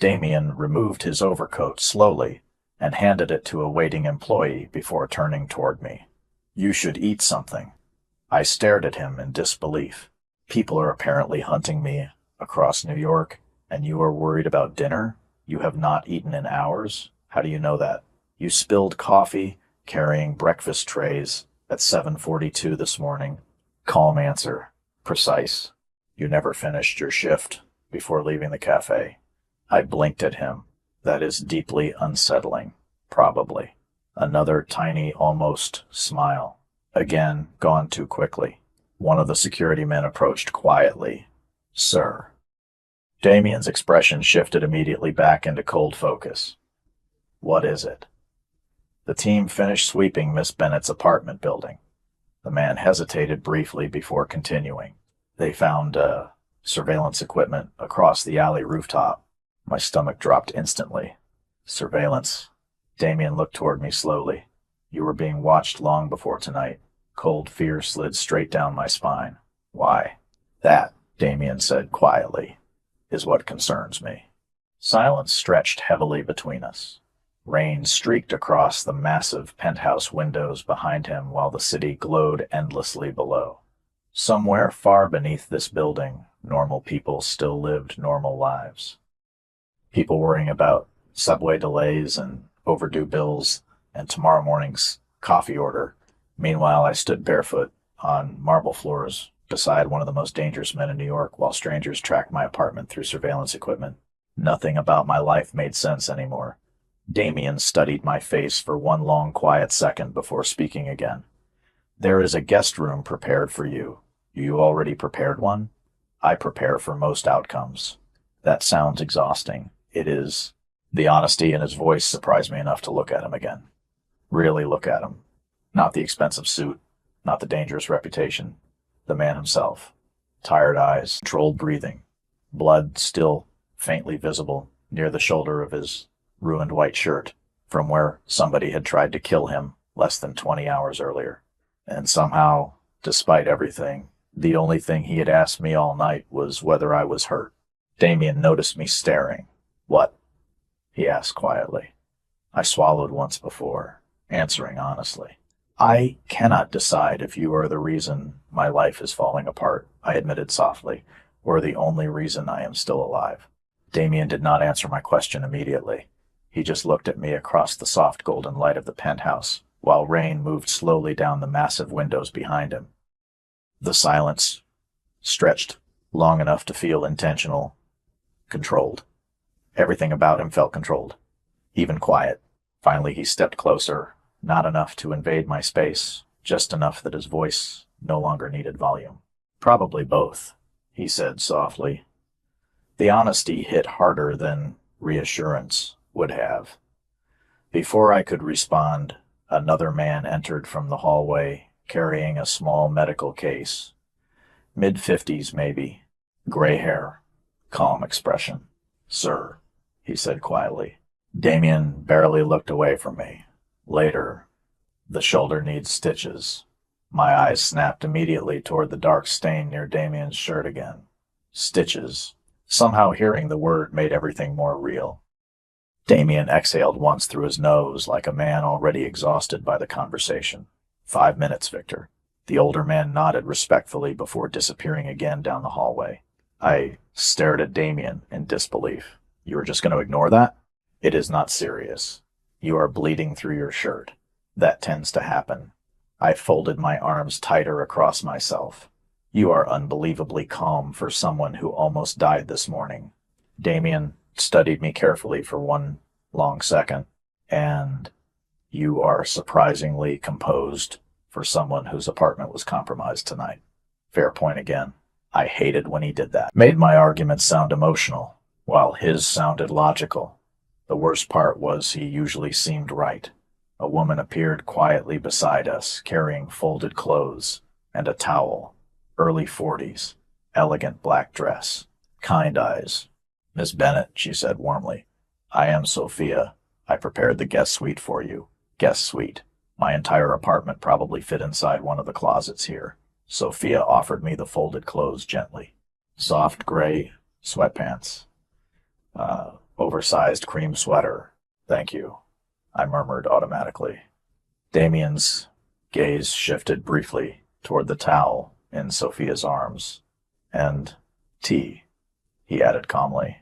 Damien removed his overcoat slowly and handed it to a waiting employee before turning toward me. You should eat something. I stared at him in disbelief. People are apparently hunting me across New York, and you are worried about dinner? You have not eaten in hours? How do you know that? You spilled coffee carrying breakfast trays at 7:42 this morning. Calm answer. Precise. You never finished your shift before leaving the cafe. I blinked at him. That is deeply unsettling. Probably. Another tiny, almost smile. Again, gone too quickly. One of the security men approached quietly. Sir. Damien's expression shifted immediately back into cold focus. What is it? The team finished sweeping Miss Bennett's apartment building. The man hesitated briefly before continuing. They found surveillance equipment across the alley rooftop. My stomach dropped instantly. Surveillance. Damien looked toward me slowly. You were being watched long before tonight. Cold fear slid straight down my spine. Why? That, Damien said quietly, is what concerns me. Silence stretched heavily between us. Rain streaked across the massive penthouse windows behind him while the city glowed endlessly below. Somewhere far beneath this building, normal people still lived normal lives. People worrying about subway delays and overdue bills and tomorrow morning's coffee order. Meanwhile, I stood barefoot on marble floors beside one of the most dangerous men in New York while strangers tracked my apartment through surveillance equipment. Nothing about my life made sense anymore. Damien studied my face for one long, quiet second before speaking again. There is a guest room prepared for you. You already prepared one? I prepare for most outcomes. That sounds exhausting. It is. The honesty in his voice surprised me enough to look at him again. Really look at him. Not the expensive suit, not the dangerous reputation. The man himself. Tired eyes, controlled breathing. Blood still faintly visible near the shoulder of his ruined white shirt, from where somebody had tried to kill him less than 20 hours earlier. And somehow, despite everything, the only thing he had asked me all night was whether I was hurt. Damien noticed me staring. What? he asked quietly. I swallowed once before, answering honestly. I cannot decide if you are the reason my life is falling apart, I admitted softly, or the only reason I am still alive. Damien did not answer my question immediately. He just looked at me across the soft golden light of the penthouse, while rain moved slowly down the massive windows behind him. The silence stretched long enough to feel intentional, controlled. Everything about him felt controlled, even quiet. Finally, he stepped closer, not enough to invade my space, just enough that his voice no longer needed volume. Probably both, he said softly. The honesty hit harder than reassurance would have. Before I could respond, another man entered from the hallway, carrying a small medical case. Mid-50s, maybe. Gray hair. Calm expression. Sir, he said quietly. Damien barely looked away from me. Later, the shoulder needs stitches. My eyes snapped immediately toward the dark stain near Damien's shirt again. Stitches. Somehow hearing the word made everything more real. Damien exhaled once through his nose like a man already exhausted by the conversation. 5 minutes, Victor. The older man nodded respectfully before disappearing again down the hallway. I stared at Damien in disbelief. You were just going to ignore that? It is not serious. You are bleeding through your shirt. That tends to happen. I folded my arms tighter across myself. You are unbelievably calm for someone who almost died this morning. Damien studied me carefully for one long second. And you are surprisingly composed for someone whose apartment was compromised tonight. Fair point again. I hated when he did that. Made my arguments sound emotional, while his sounded logical. The worst part was he usually seemed right. A woman appeared quietly beside us, carrying folded clothes and a towel. Early 40s. Elegant black dress. Kind eyes. Miss Bennett, she said warmly. I am Sophia. I prepared the guest suite for you. Guest suite. My entire apartment probably fit inside one of the closets here. Sophia offered me the folded clothes gently. Soft gray sweatpants. Oversized cream sweater. Thank you, I murmured automatically. Damien's gaze shifted briefly toward the towel in Sophia's arms. And tea, he added calmly.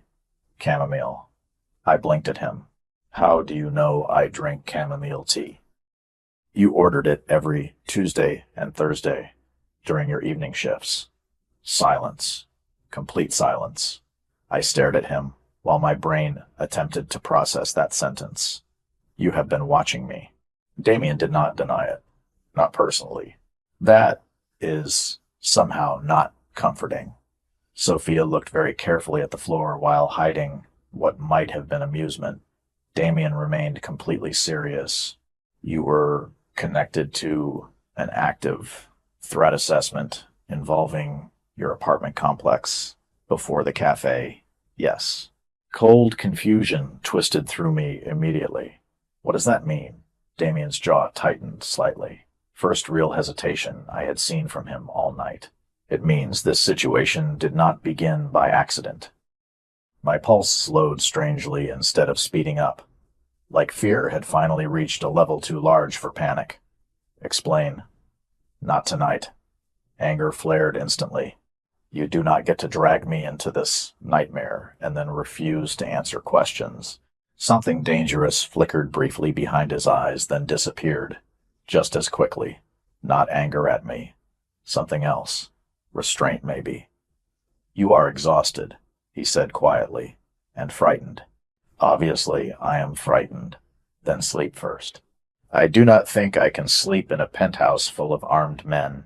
Chamomile. I blinked at him. How do you know I drink chamomile tea? You ordered it every Tuesday and Thursday during your evening shifts. Silence. Complete silence. I stared at him while my brain attempted to process that sentence. You have been watching me. Damien did not deny it. Not personally. That is somehow not comforting. Sophia looked very carefully at the floor while hiding what might have been amusement. Damien remained completely serious. You were connected to an active threat assessment involving your apartment complex before the cafe. Yes. Cold confusion twisted through me immediately. What does that mean? Damien's jaw tightened slightly. First real hesitation I had seen from him all night. It means this situation did not begin by accident. My pulse slowed strangely instead of speeding up, like fear had finally reached a level too large for panic. Explain. Not tonight. Anger flared instantly. You do not get to drag me into this nightmare and then refuse to answer questions. Something dangerous flickered briefly behind his eyes, then disappeared, just as quickly. Not anger at me. Something else. Restraint, maybe. You are exhausted, he said quietly, and frightened. Obviously, I am frightened. Then sleep first. I do not think I can sleep in a penthouse full of armed men.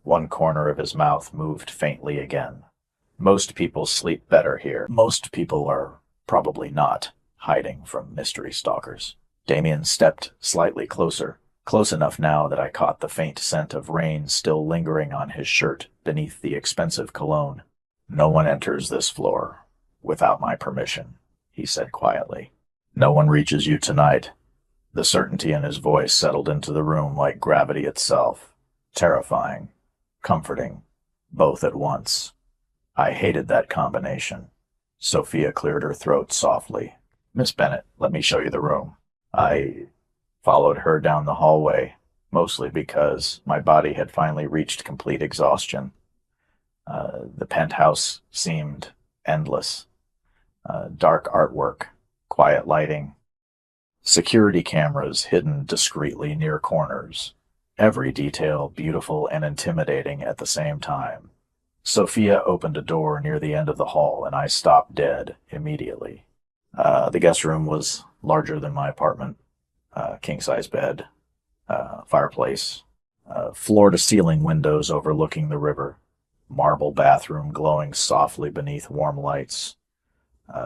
One corner of his mouth moved faintly again. Most people sleep better here. Most people are probably not hiding from mystery stalkers. Damien stepped slightly closer, close enough now that I caught the faint scent of rain still lingering on his shirt beneath the expensive cologne. No one enters this floor without my permission, he said quietly. No one reaches you tonight. The certainty in his voice settled into the room like gravity itself. Terrifying. Comforting. Both at once. I hated that combination. Sophia cleared her throat softly. Miss Bennett, let me show you the room. I followed her down the hallway, mostly because my body had finally reached complete exhaustion. The penthouse seemed endless. Dark artwork, quiet lighting, security cameras hidden discreetly near corners. Every detail beautiful and intimidating at the same time. Sophia opened a door near the end of the hall, and I stopped dead immediately. The guest room was larger than my apartment. King-size bed, fireplace, floor-to-ceiling windows overlooking the river, marble bathroom glowing softly beneath warm lights.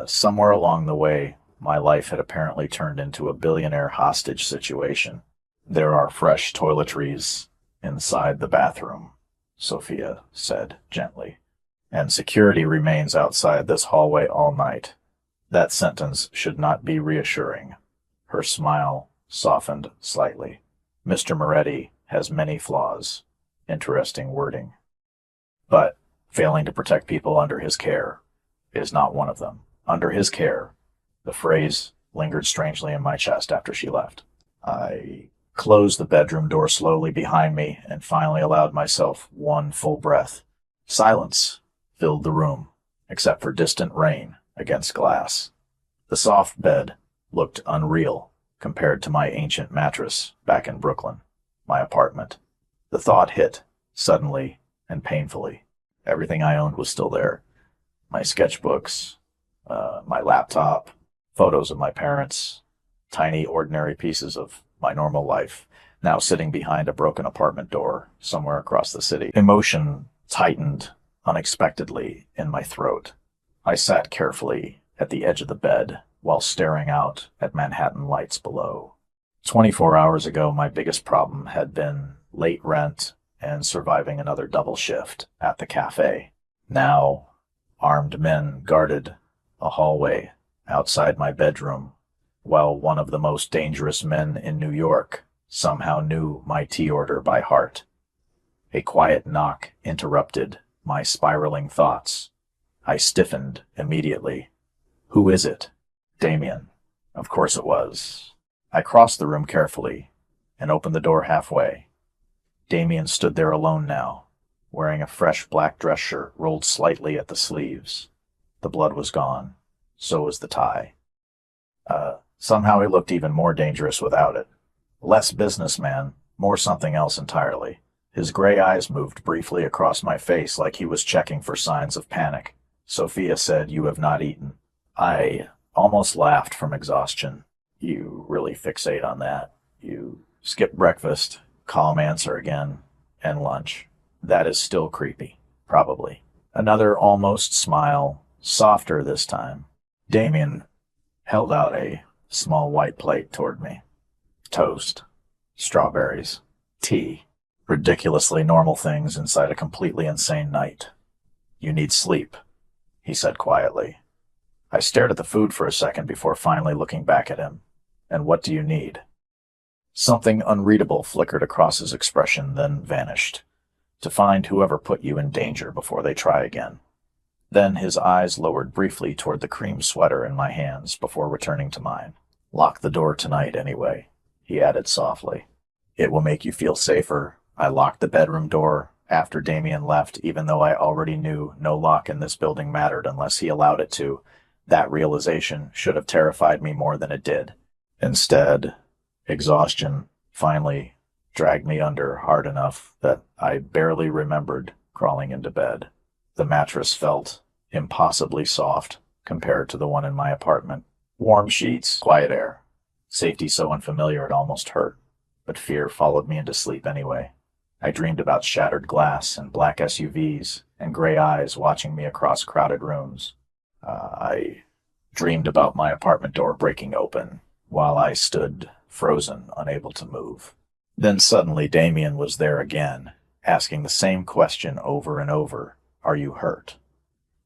Somewhere along the way, my life had apparently turned into a billionaire hostage situation. There are fresh toiletries inside the bathroom, Sophia said gently, and security remains outside this hallway all night. That sentence should not be reassuring. Her smile softened slightly. Mr. Moretti has many flaws. Interesting wording. But failing to protect people under his care is not one of them. Under his care, the phrase lingered strangely in my chest after she left. I closed the bedroom door slowly behind me and finally allowed myself one full breath. Silence filled the room, except for distant rain against glass. The soft bed looked unreal compared to my ancient mattress back in Brooklyn, my apartment. The thought hit, suddenly and painfully. Everything I owned was still there. My sketchbooks, my laptop, photos of my parents, tiny ordinary pieces of my normal life, now sitting behind a broken apartment door somewhere across the city. Emotion tightened unexpectedly in my throat. I sat carefully at the edge of the bed while staring out at Manhattan lights below. 24 hours ago, my biggest problem had been late rent and surviving another double shift at the cafe. Now, armed men guarded a hallway outside my bedroom, while one of the most dangerous men in New York somehow knew my tea order by heart. A quiet knock interrupted my spiraling thoughts. I stiffened immediately. Who is it? Damien. Of course it was. I crossed the room carefully and opened the door halfway. Damien stood there alone now, wearing a fresh black dress shirt rolled slightly at the sleeves. The blood was gone. So was the tie. Somehow he looked even more dangerous without it. Less businessman, more something else entirely. His gray eyes moved briefly across my face like he was checking for signs of panic. Sophia said, "You have not eaten." I almost laughed from exhaustion. You really fixate on that. You skip breakfast, calm answer again, and lunch. That is still creepy, probably. Another almost smile, softer this time. Damien held out a small white plate toward me. Toast, strawberries, tea, ridiculously normal things inside a completely insane night. You need sleep, he said quietly. I stared at the food for a second before finally looking back at him. And what do you need? Something unreadable flickered across his expression, then vanished. To find whoever put you in danger before they try again. Then his eyes lowered briefly toward the cream sweater in my hands before returning to mine. Lock the door tonight anyway, he added softly. It will make you feel safer. I locked the bedroom door after Damien left, even though I already knew no lock in this building mattered unless he allowed it to. That realization should have terrified me more than it did. Instead, exhaustion finally dragged me under hard enough that I barely remembered crawling into bed. The mattress felt impossibly soft compared to the one in my apartment. Warm sheets, quiet air. Safety so unfamiliar it almost hurt, but fear followed me into sleep anyway. I dreamed about shattered glass and black SUVs and gray eyes watching me across crowded rooms. I dreamed about my apartment door breaking open while I stood frozen, unable to move. Then suddenly Damien was there again, asking the same question over and over. Are you hurt?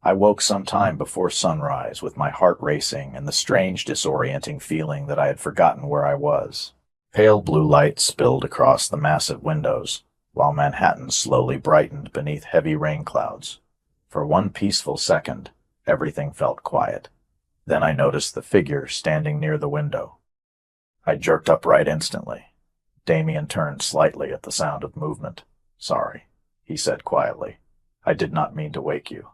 I woke some time before sunrise with my heart racing and the strange disorienting feeling that I had forgotten where I was. Pale blue light spilled across the massive windows, while Manhattan slowly brightened beneath heavy rain clouds. For one peaceful second, everything felt quiet. Then I noticed the figure standing near the window. I jerked upright instantly. Damien turned slightly at the sound of movement. "Sorry," he said quietly. "I did not mean to wake you."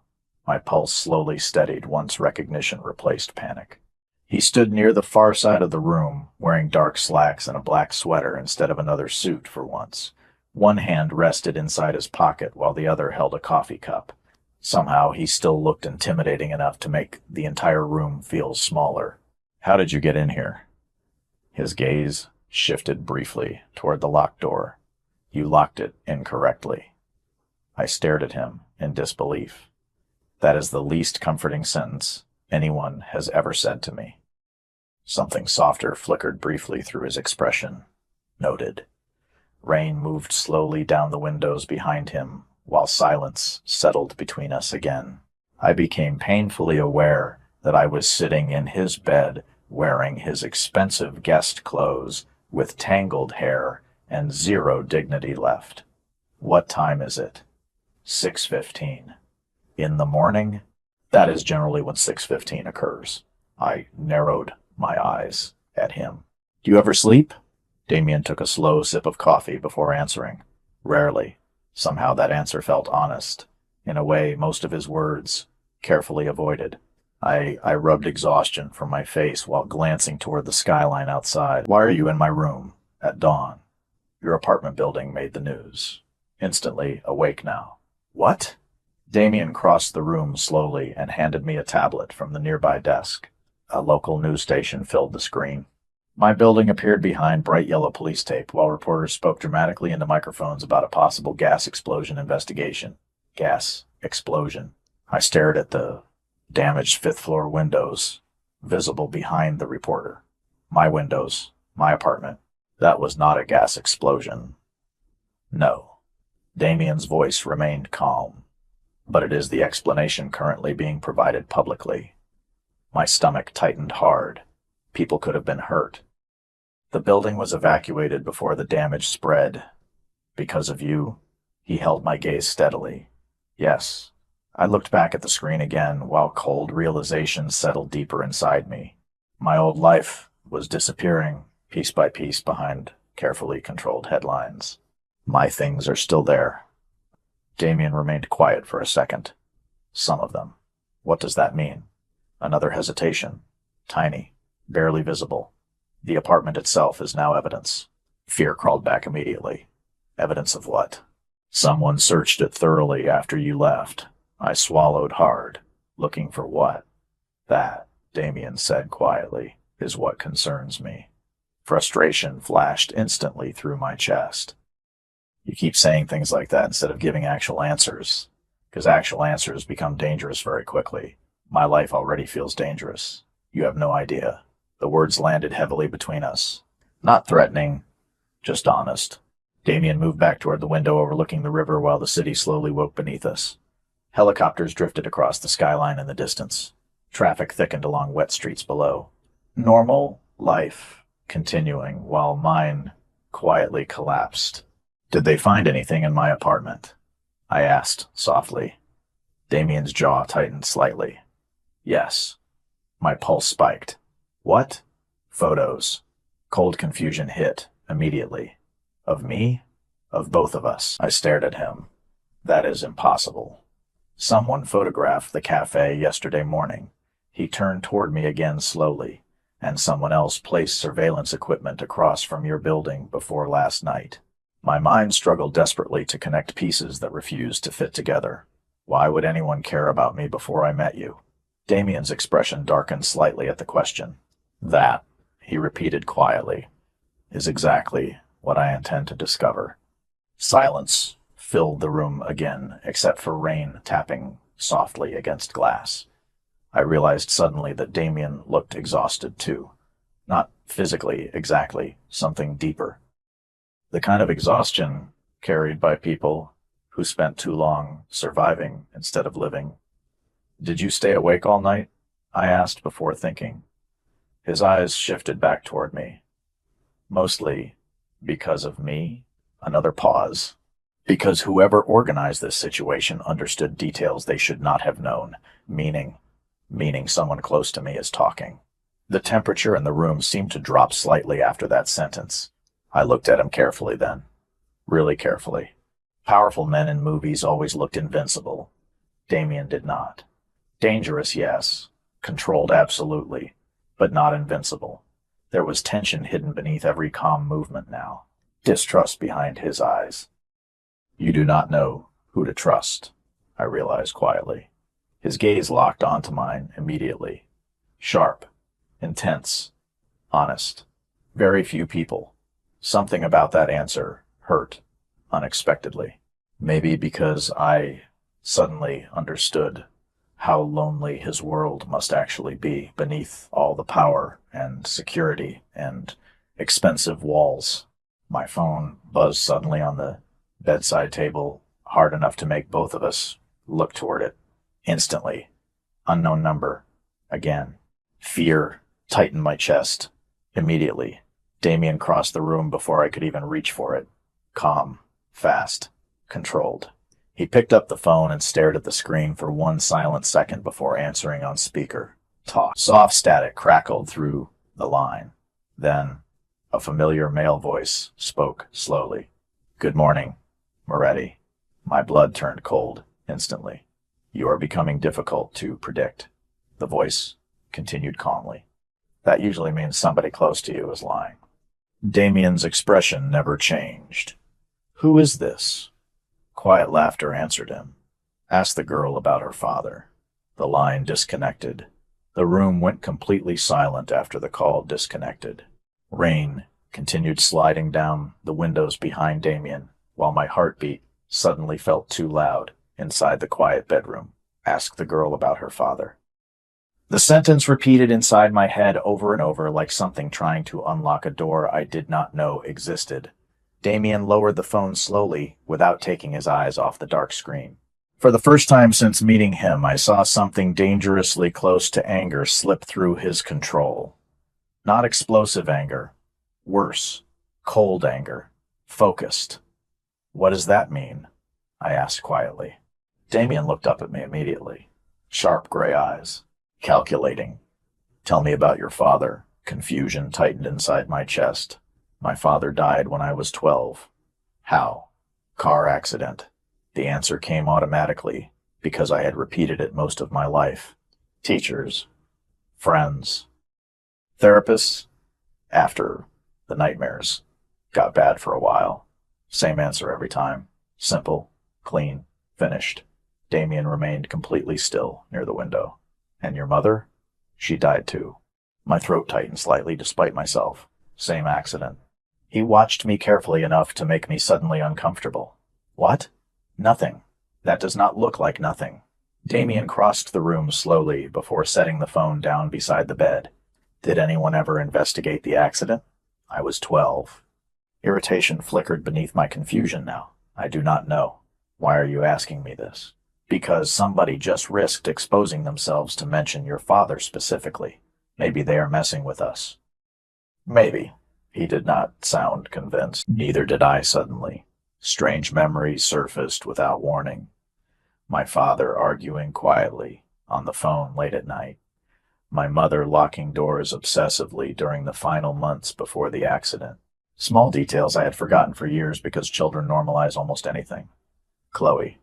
My pulse slowly steadied once recognition replaced panic. He stood near the far side of the room, wearing dark slacks and a black sweater instead of another suit for once. One hand rested inside his pocket while the other held a coffee cup. Somehow he still looked intimidating enough to make the entire room feel smaller. "How did you get in here?" His gaze shifted briefly toward the locked door. "You locked it incorrectly." I stared at him in disbelief. That is the least comforting sentence anyone has ever said to me. Something softer flickered briefly through his expression. "Noted." Rain moved slowly down the windows behind him, while silence settled between us again. I became painfully aware that I was sitting in his bed, wearing his expensive guest clothes, with tangled hair and zero dignity left. What time is it? 6:15. In the morning? That is generally when 6:15 occurs. I narrowed my eyes at him. "Do you ever sleep?" Damien took a slow sip of coffee before answering. "Rarely." Somehow that answer felt honest, in a way most of his words carefully avoided. I rubbed exhaustion from my face while glancing toward the skyline outside. "Why are you in my room at dawn? Your apartment building made the news." Instantly awake now. "What?" Damien crossed the room slowly and handed me a tablet from the nearby desk. A local news station filled the screen. My building appeared behind bright yellow police tape while reporters spoke dramatically into microphones about a possible gas explosion investigation. Gas explosion. I stared at the damaged fifth-floor windows visible behind the reporter. My windows, my apartment. That was not a gas explosion. No. Damien's voice remained calm. But it is the explanation currently being provided publicly. My stomach tightened hard. People could have been hurt. The building was evacuated before the damage spread. Because of you? He held my gaze steadily. Yes. I looked back at the screen again while cold realization settled deeper inside me. My old life was disappearing piece by piece behind carefully controlled headlines. My things are still there. Damien remained quiet for a second. Some of them. What does that mean? Another hesitation. Tiny. Barely visible. The apartment itself is now evidence. Fear crawled back immediately. Evidence of what? Someone searched it thoroughly after you left. I swallowed hard. Looking for what? That, Damien said quietly, is what concerns me. Frustration flashed instantly through my chest. You keep saying things like that instead of giving actual answers, because actual answers become dangerous very quickly. My life already feels dangerous. You have no idea. The words landed heavily between us. Not threatening, just honest. Damien moved back toward the window overlooking the river while the city slowly woke beneath us. Helicopters drifted across the skyline in the distance. Traffic thickened along wet streets below. Normal life continuing while mine quietly collapsed. "Did they find anything in my apartment?" I asked softly. Damien's jaw tightened slightly. "Yes." My pulse spiked. "What?" "Photos." Cold confusion hit immediately. "Of me?" "Of both of us." I stared at him. "That is impossible." "Someone photographed the cafe yesterday morning." He turned toward me again slowly. "And someone else placed surveillance equipment across from your building before last night." My mind struggled desperately to connect pieces that refused to fit together. Why would anyone care about me before I met you? Damien's expression darkened slightly at the question. "That," he repeated quietly, "is exactly what I intend to discover." Silence filled the room again, except for rain tapping softly against glass. I realized suddenly that Damien looked exhausted too. Not physically exactly, something deeper. The kind of exhaustion carried by people who spent too long surviving instead of living. "Did you stay awake all night?" I asked before thinking. His eyes shifted back toward me. "Mostly because of me?" Another pause. "Because whoever organized this situation understood details they should not have known, meaning meaning someone close to me is talking. The temperature in the room seemed to drop slightly after that sentence. I looked at him carefully then. Really carefully. Powerful men in movies always looked invincible. Damien did not. Dangerous, yes. Controlled, absolutely. But not invincible. There was tension hidden beneath every calm movement now. Distrust behind his eyes. You do not know who to trust, I realized quietly. His gaze locked onto mine immediately. Sharp. Intense. Honest. Very few people. Something about that answer hurt unexpectedly. Maybe because I suddenly understood how lonely his world must actually be beneath all the power and security and expensive walls. My phone buzzed suddenly on the bedside table, hard enough to make both of us look toward it. Instantly. Unknown number. Again. Fear tightened my chest. Immediately. Damien crossed the room before I could even reach for it. Calm. Fast. Controlled. He picked up the phone and stared at the screen for one silent second before answering on speaker. Talk. Soft static crackled through the line. Then, a familiar male voice spoke slowly. Good morning, Moretti. My blood turned cold instantly. You are becoming difficult to predict. The voice continued calmly. That usually means somebody close to you is lying. Damien's expression never changed. Who is this? Quiet laughter answered him. Ask the girl about her father. The line disconnected. The room went completely silent after the call disconnected. Rain continued sliding down the windows behind Damien, while my heartbeat suddenly felt too loud inside the quiet bedroom. Ask the girl about her father. The sentence repeated inside my head over and over like something trying to unlock a door I did not know existed. Damien lowered the phone slowly without taking his eyes off the dark screen. For the first time since meeting him, I saw something dangerously close to anger slip through his control. Not explosive anger. Worse. Cold anger. Focused. What does that mean? I asked quietly. Damien looked up at me immediately. Sharp gray eyes. Calculating. Tell me about your father. Confusion tightened inside my chest. My father died when I was 12. How? Car accident. The answer came automatically, because I had repeated it most of my life. Teachers. Friends. Therapists. After the nightmares got bad for a while. Same answer every time. Simple, clean, finished. Damien remained completely still near the window. And your mother? She died too. My throat tightened slightly despite myself. Same accident. He watched me carefully enough to make me suddenly uncomfortable. What? Nothing. That does not look like nothing. Damien crossed the room slowly before setting the phone down beside the bed. Did anyone ever investigate the accident? I was 12. Irritation flickered beneath my confusion now. I do not know. Why are you asking me this? Because somebody just risked exposing themselves to mention your father specifically. Maybe they are messing with us. Maybe. He did not sound convinced. Neither did I suddenly. Strange memories surfaced without warning. My father arguing quietly on the phone late at night. My mother locking doors obsessively during the final months before the accident. Small details I had forgotten for years because children normalize almost anything. Chloe.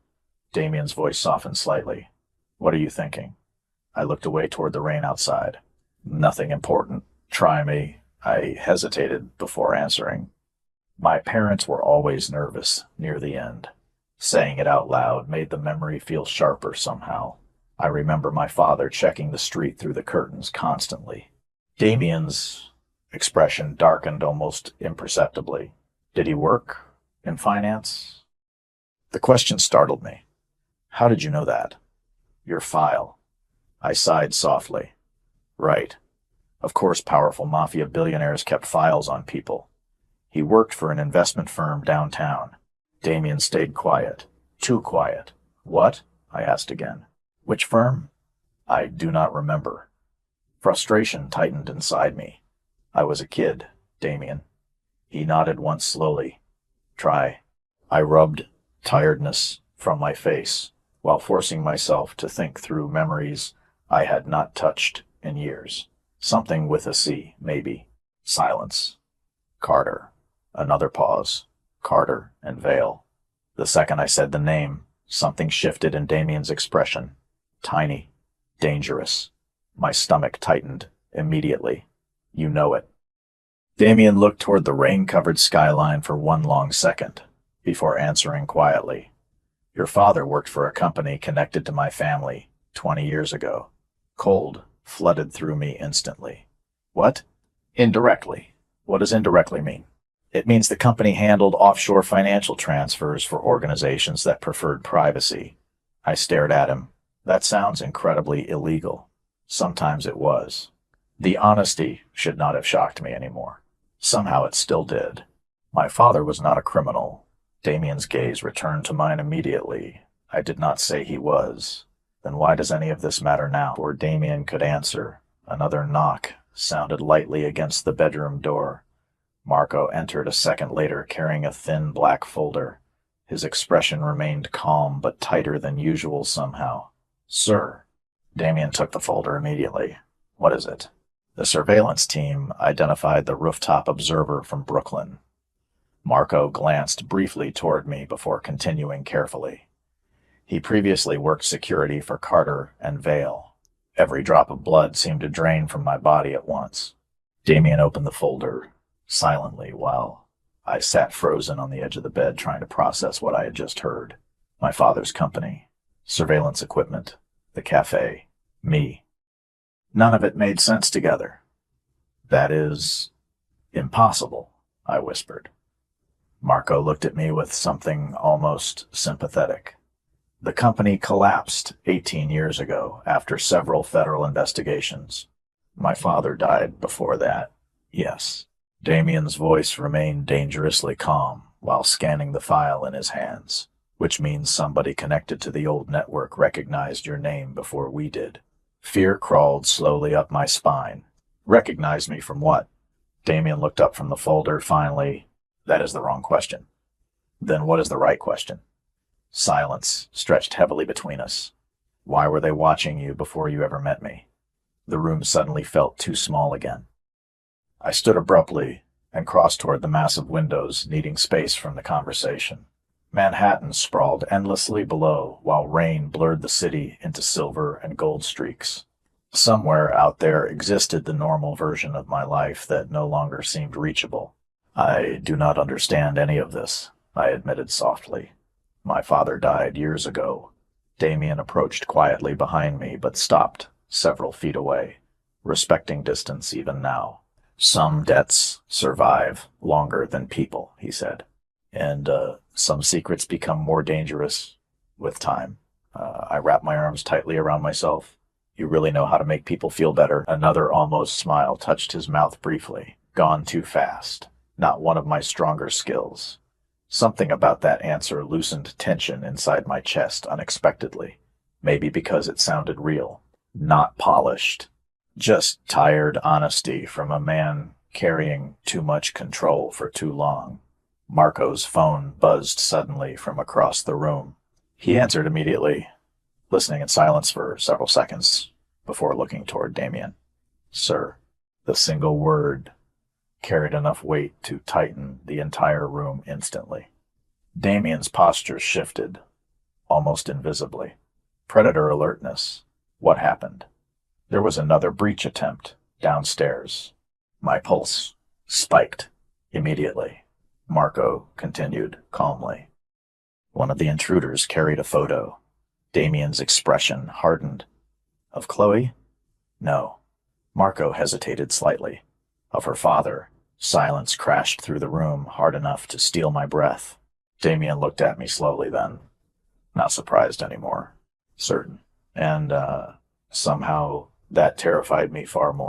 Damien's voice softened slightly. What are you thinking? I looked away toward the rain outside. Nothing important. Try me. I hesitated before answering. My parents were always nervous near the end. Saying it out loud made the memory feel sharper somehow. I remember my father checking the street through the curtains constantly. Damien's expression darkened almost imperceptibly. Did he work in finance? The question startled me. How did you know that? Your file. I sighed softly. Right. Of course, powerful Mafia billionaires kept files on people. He worked for an investment firm downtown. Damien stayed quiet. Too quiet. What? I asked again. Which firm? I do not remember. Frustration tightened inside me. I was a kid, Damien. He nodded once slowly. Try. I rubbed tiredness from my face while forcing myself to think through memories I had not touched in years. Something with a C, maybe. Silence. Carter. Another pause. Carter and Vale. The second I said the name, something shifted in Damien's expression. Tiny. Dangerous. My stomach tightened immediately. You know it. Damien looked toward the rain-covered skyline for one long second, before answering quietly. Your father worked for a company connected to my family 20 years ago. Cold flooded through me instantly. What? Indirectly. What does indirectly mean? It means the company handled offshore financial transfers for organizations that preferred privacy. I stared at him. That sounds incredibly illegal. Sometimes it was. The honesty should not have shocked me anymore. Somehow it still did. My father was not a criminal. Damien's gaze returned to mine immediately. I did not say he was. Then why does any of this matter now? Before Damien could answer, another knock sounded lightly against the bedroom door. Marco entered a second later carrying a thin black folder. His expression remained calm but tighter than usual somehow. Sir. Damien took the folder immediately. What is it? The surveillance team identified the rooftop observer from Brooklyn. Marco glanced briefly toward me before continuing carefully. He previously worked security for Carter and Vale. Every drop of blood seemed to drain from my body at once. Damien opened the folder silently while I sat frozen on the edge of the bed trying to process what I had just heard. My father's company, surveillance equipment, the cafe, me. None of it made sense together. That is impossible, I whispered. Marco looked at me with something almost sympathetic. The company collapsed 18 years ago after several federal investigations. My father died before that, yes. Damien's voice remained dangerously calm while scanning the file in his hands, which means somebody connected to the old network recognized your name before we did. Fear crawled slowly up my spine. Recognize me from what? Damien looked up from the folder finally. That is the wrong question. Then what is the right question? Silence stretched heavily between us. Why were they watching you before you ever met me? The room suddenly felt too small again. I stood abruptly and crossed toward the massive windows, needing space from the conversation. Manhattan sprawled endlessly below, while rain blurred the city into silver and gold streaks. Somewhere out there existed the normal version of my life that no longer seemed reachable. I do not understand any of this, I admitted softly. My father died years ago. Damien approached quietly behind me, but stopped several feet away, respecting distance even now. Some debts survive longer than people, he said. And some secrets become more dangerous with time. I wrapped my arms tightly around myself. You really know how to make people feel better. Another almost smile touched his mouth briefly. Gone too fast. Not one of my stronger skills. Something about that answer loosened tension inside my chest unexpectedly. Maybe because it sounded real. Not polished. Just tired honesty from a man carrying too much control for too long. Marco's phone buzzed suddenly from across the room. He answered immediately, listening in silence for several seconds before looking toward Damien. Sir, the single word carried enough weight to tighten the entire room instantly. Damien's posture shifted, almost invisibly. Predator alertness. What happened? There was another breach attempt downstairs. My pulse spiked immediately. Marco continued calmly. One of the intruders carried a photo. Damien's expression hardened. Of Chloe? No. Marco hesitated slightly. Of her father. Silence crashed through the room hard enough to steal my breath. Damien looked at me slowly then. Not surprised anymore. Certain. And, somehow that terrified me far more.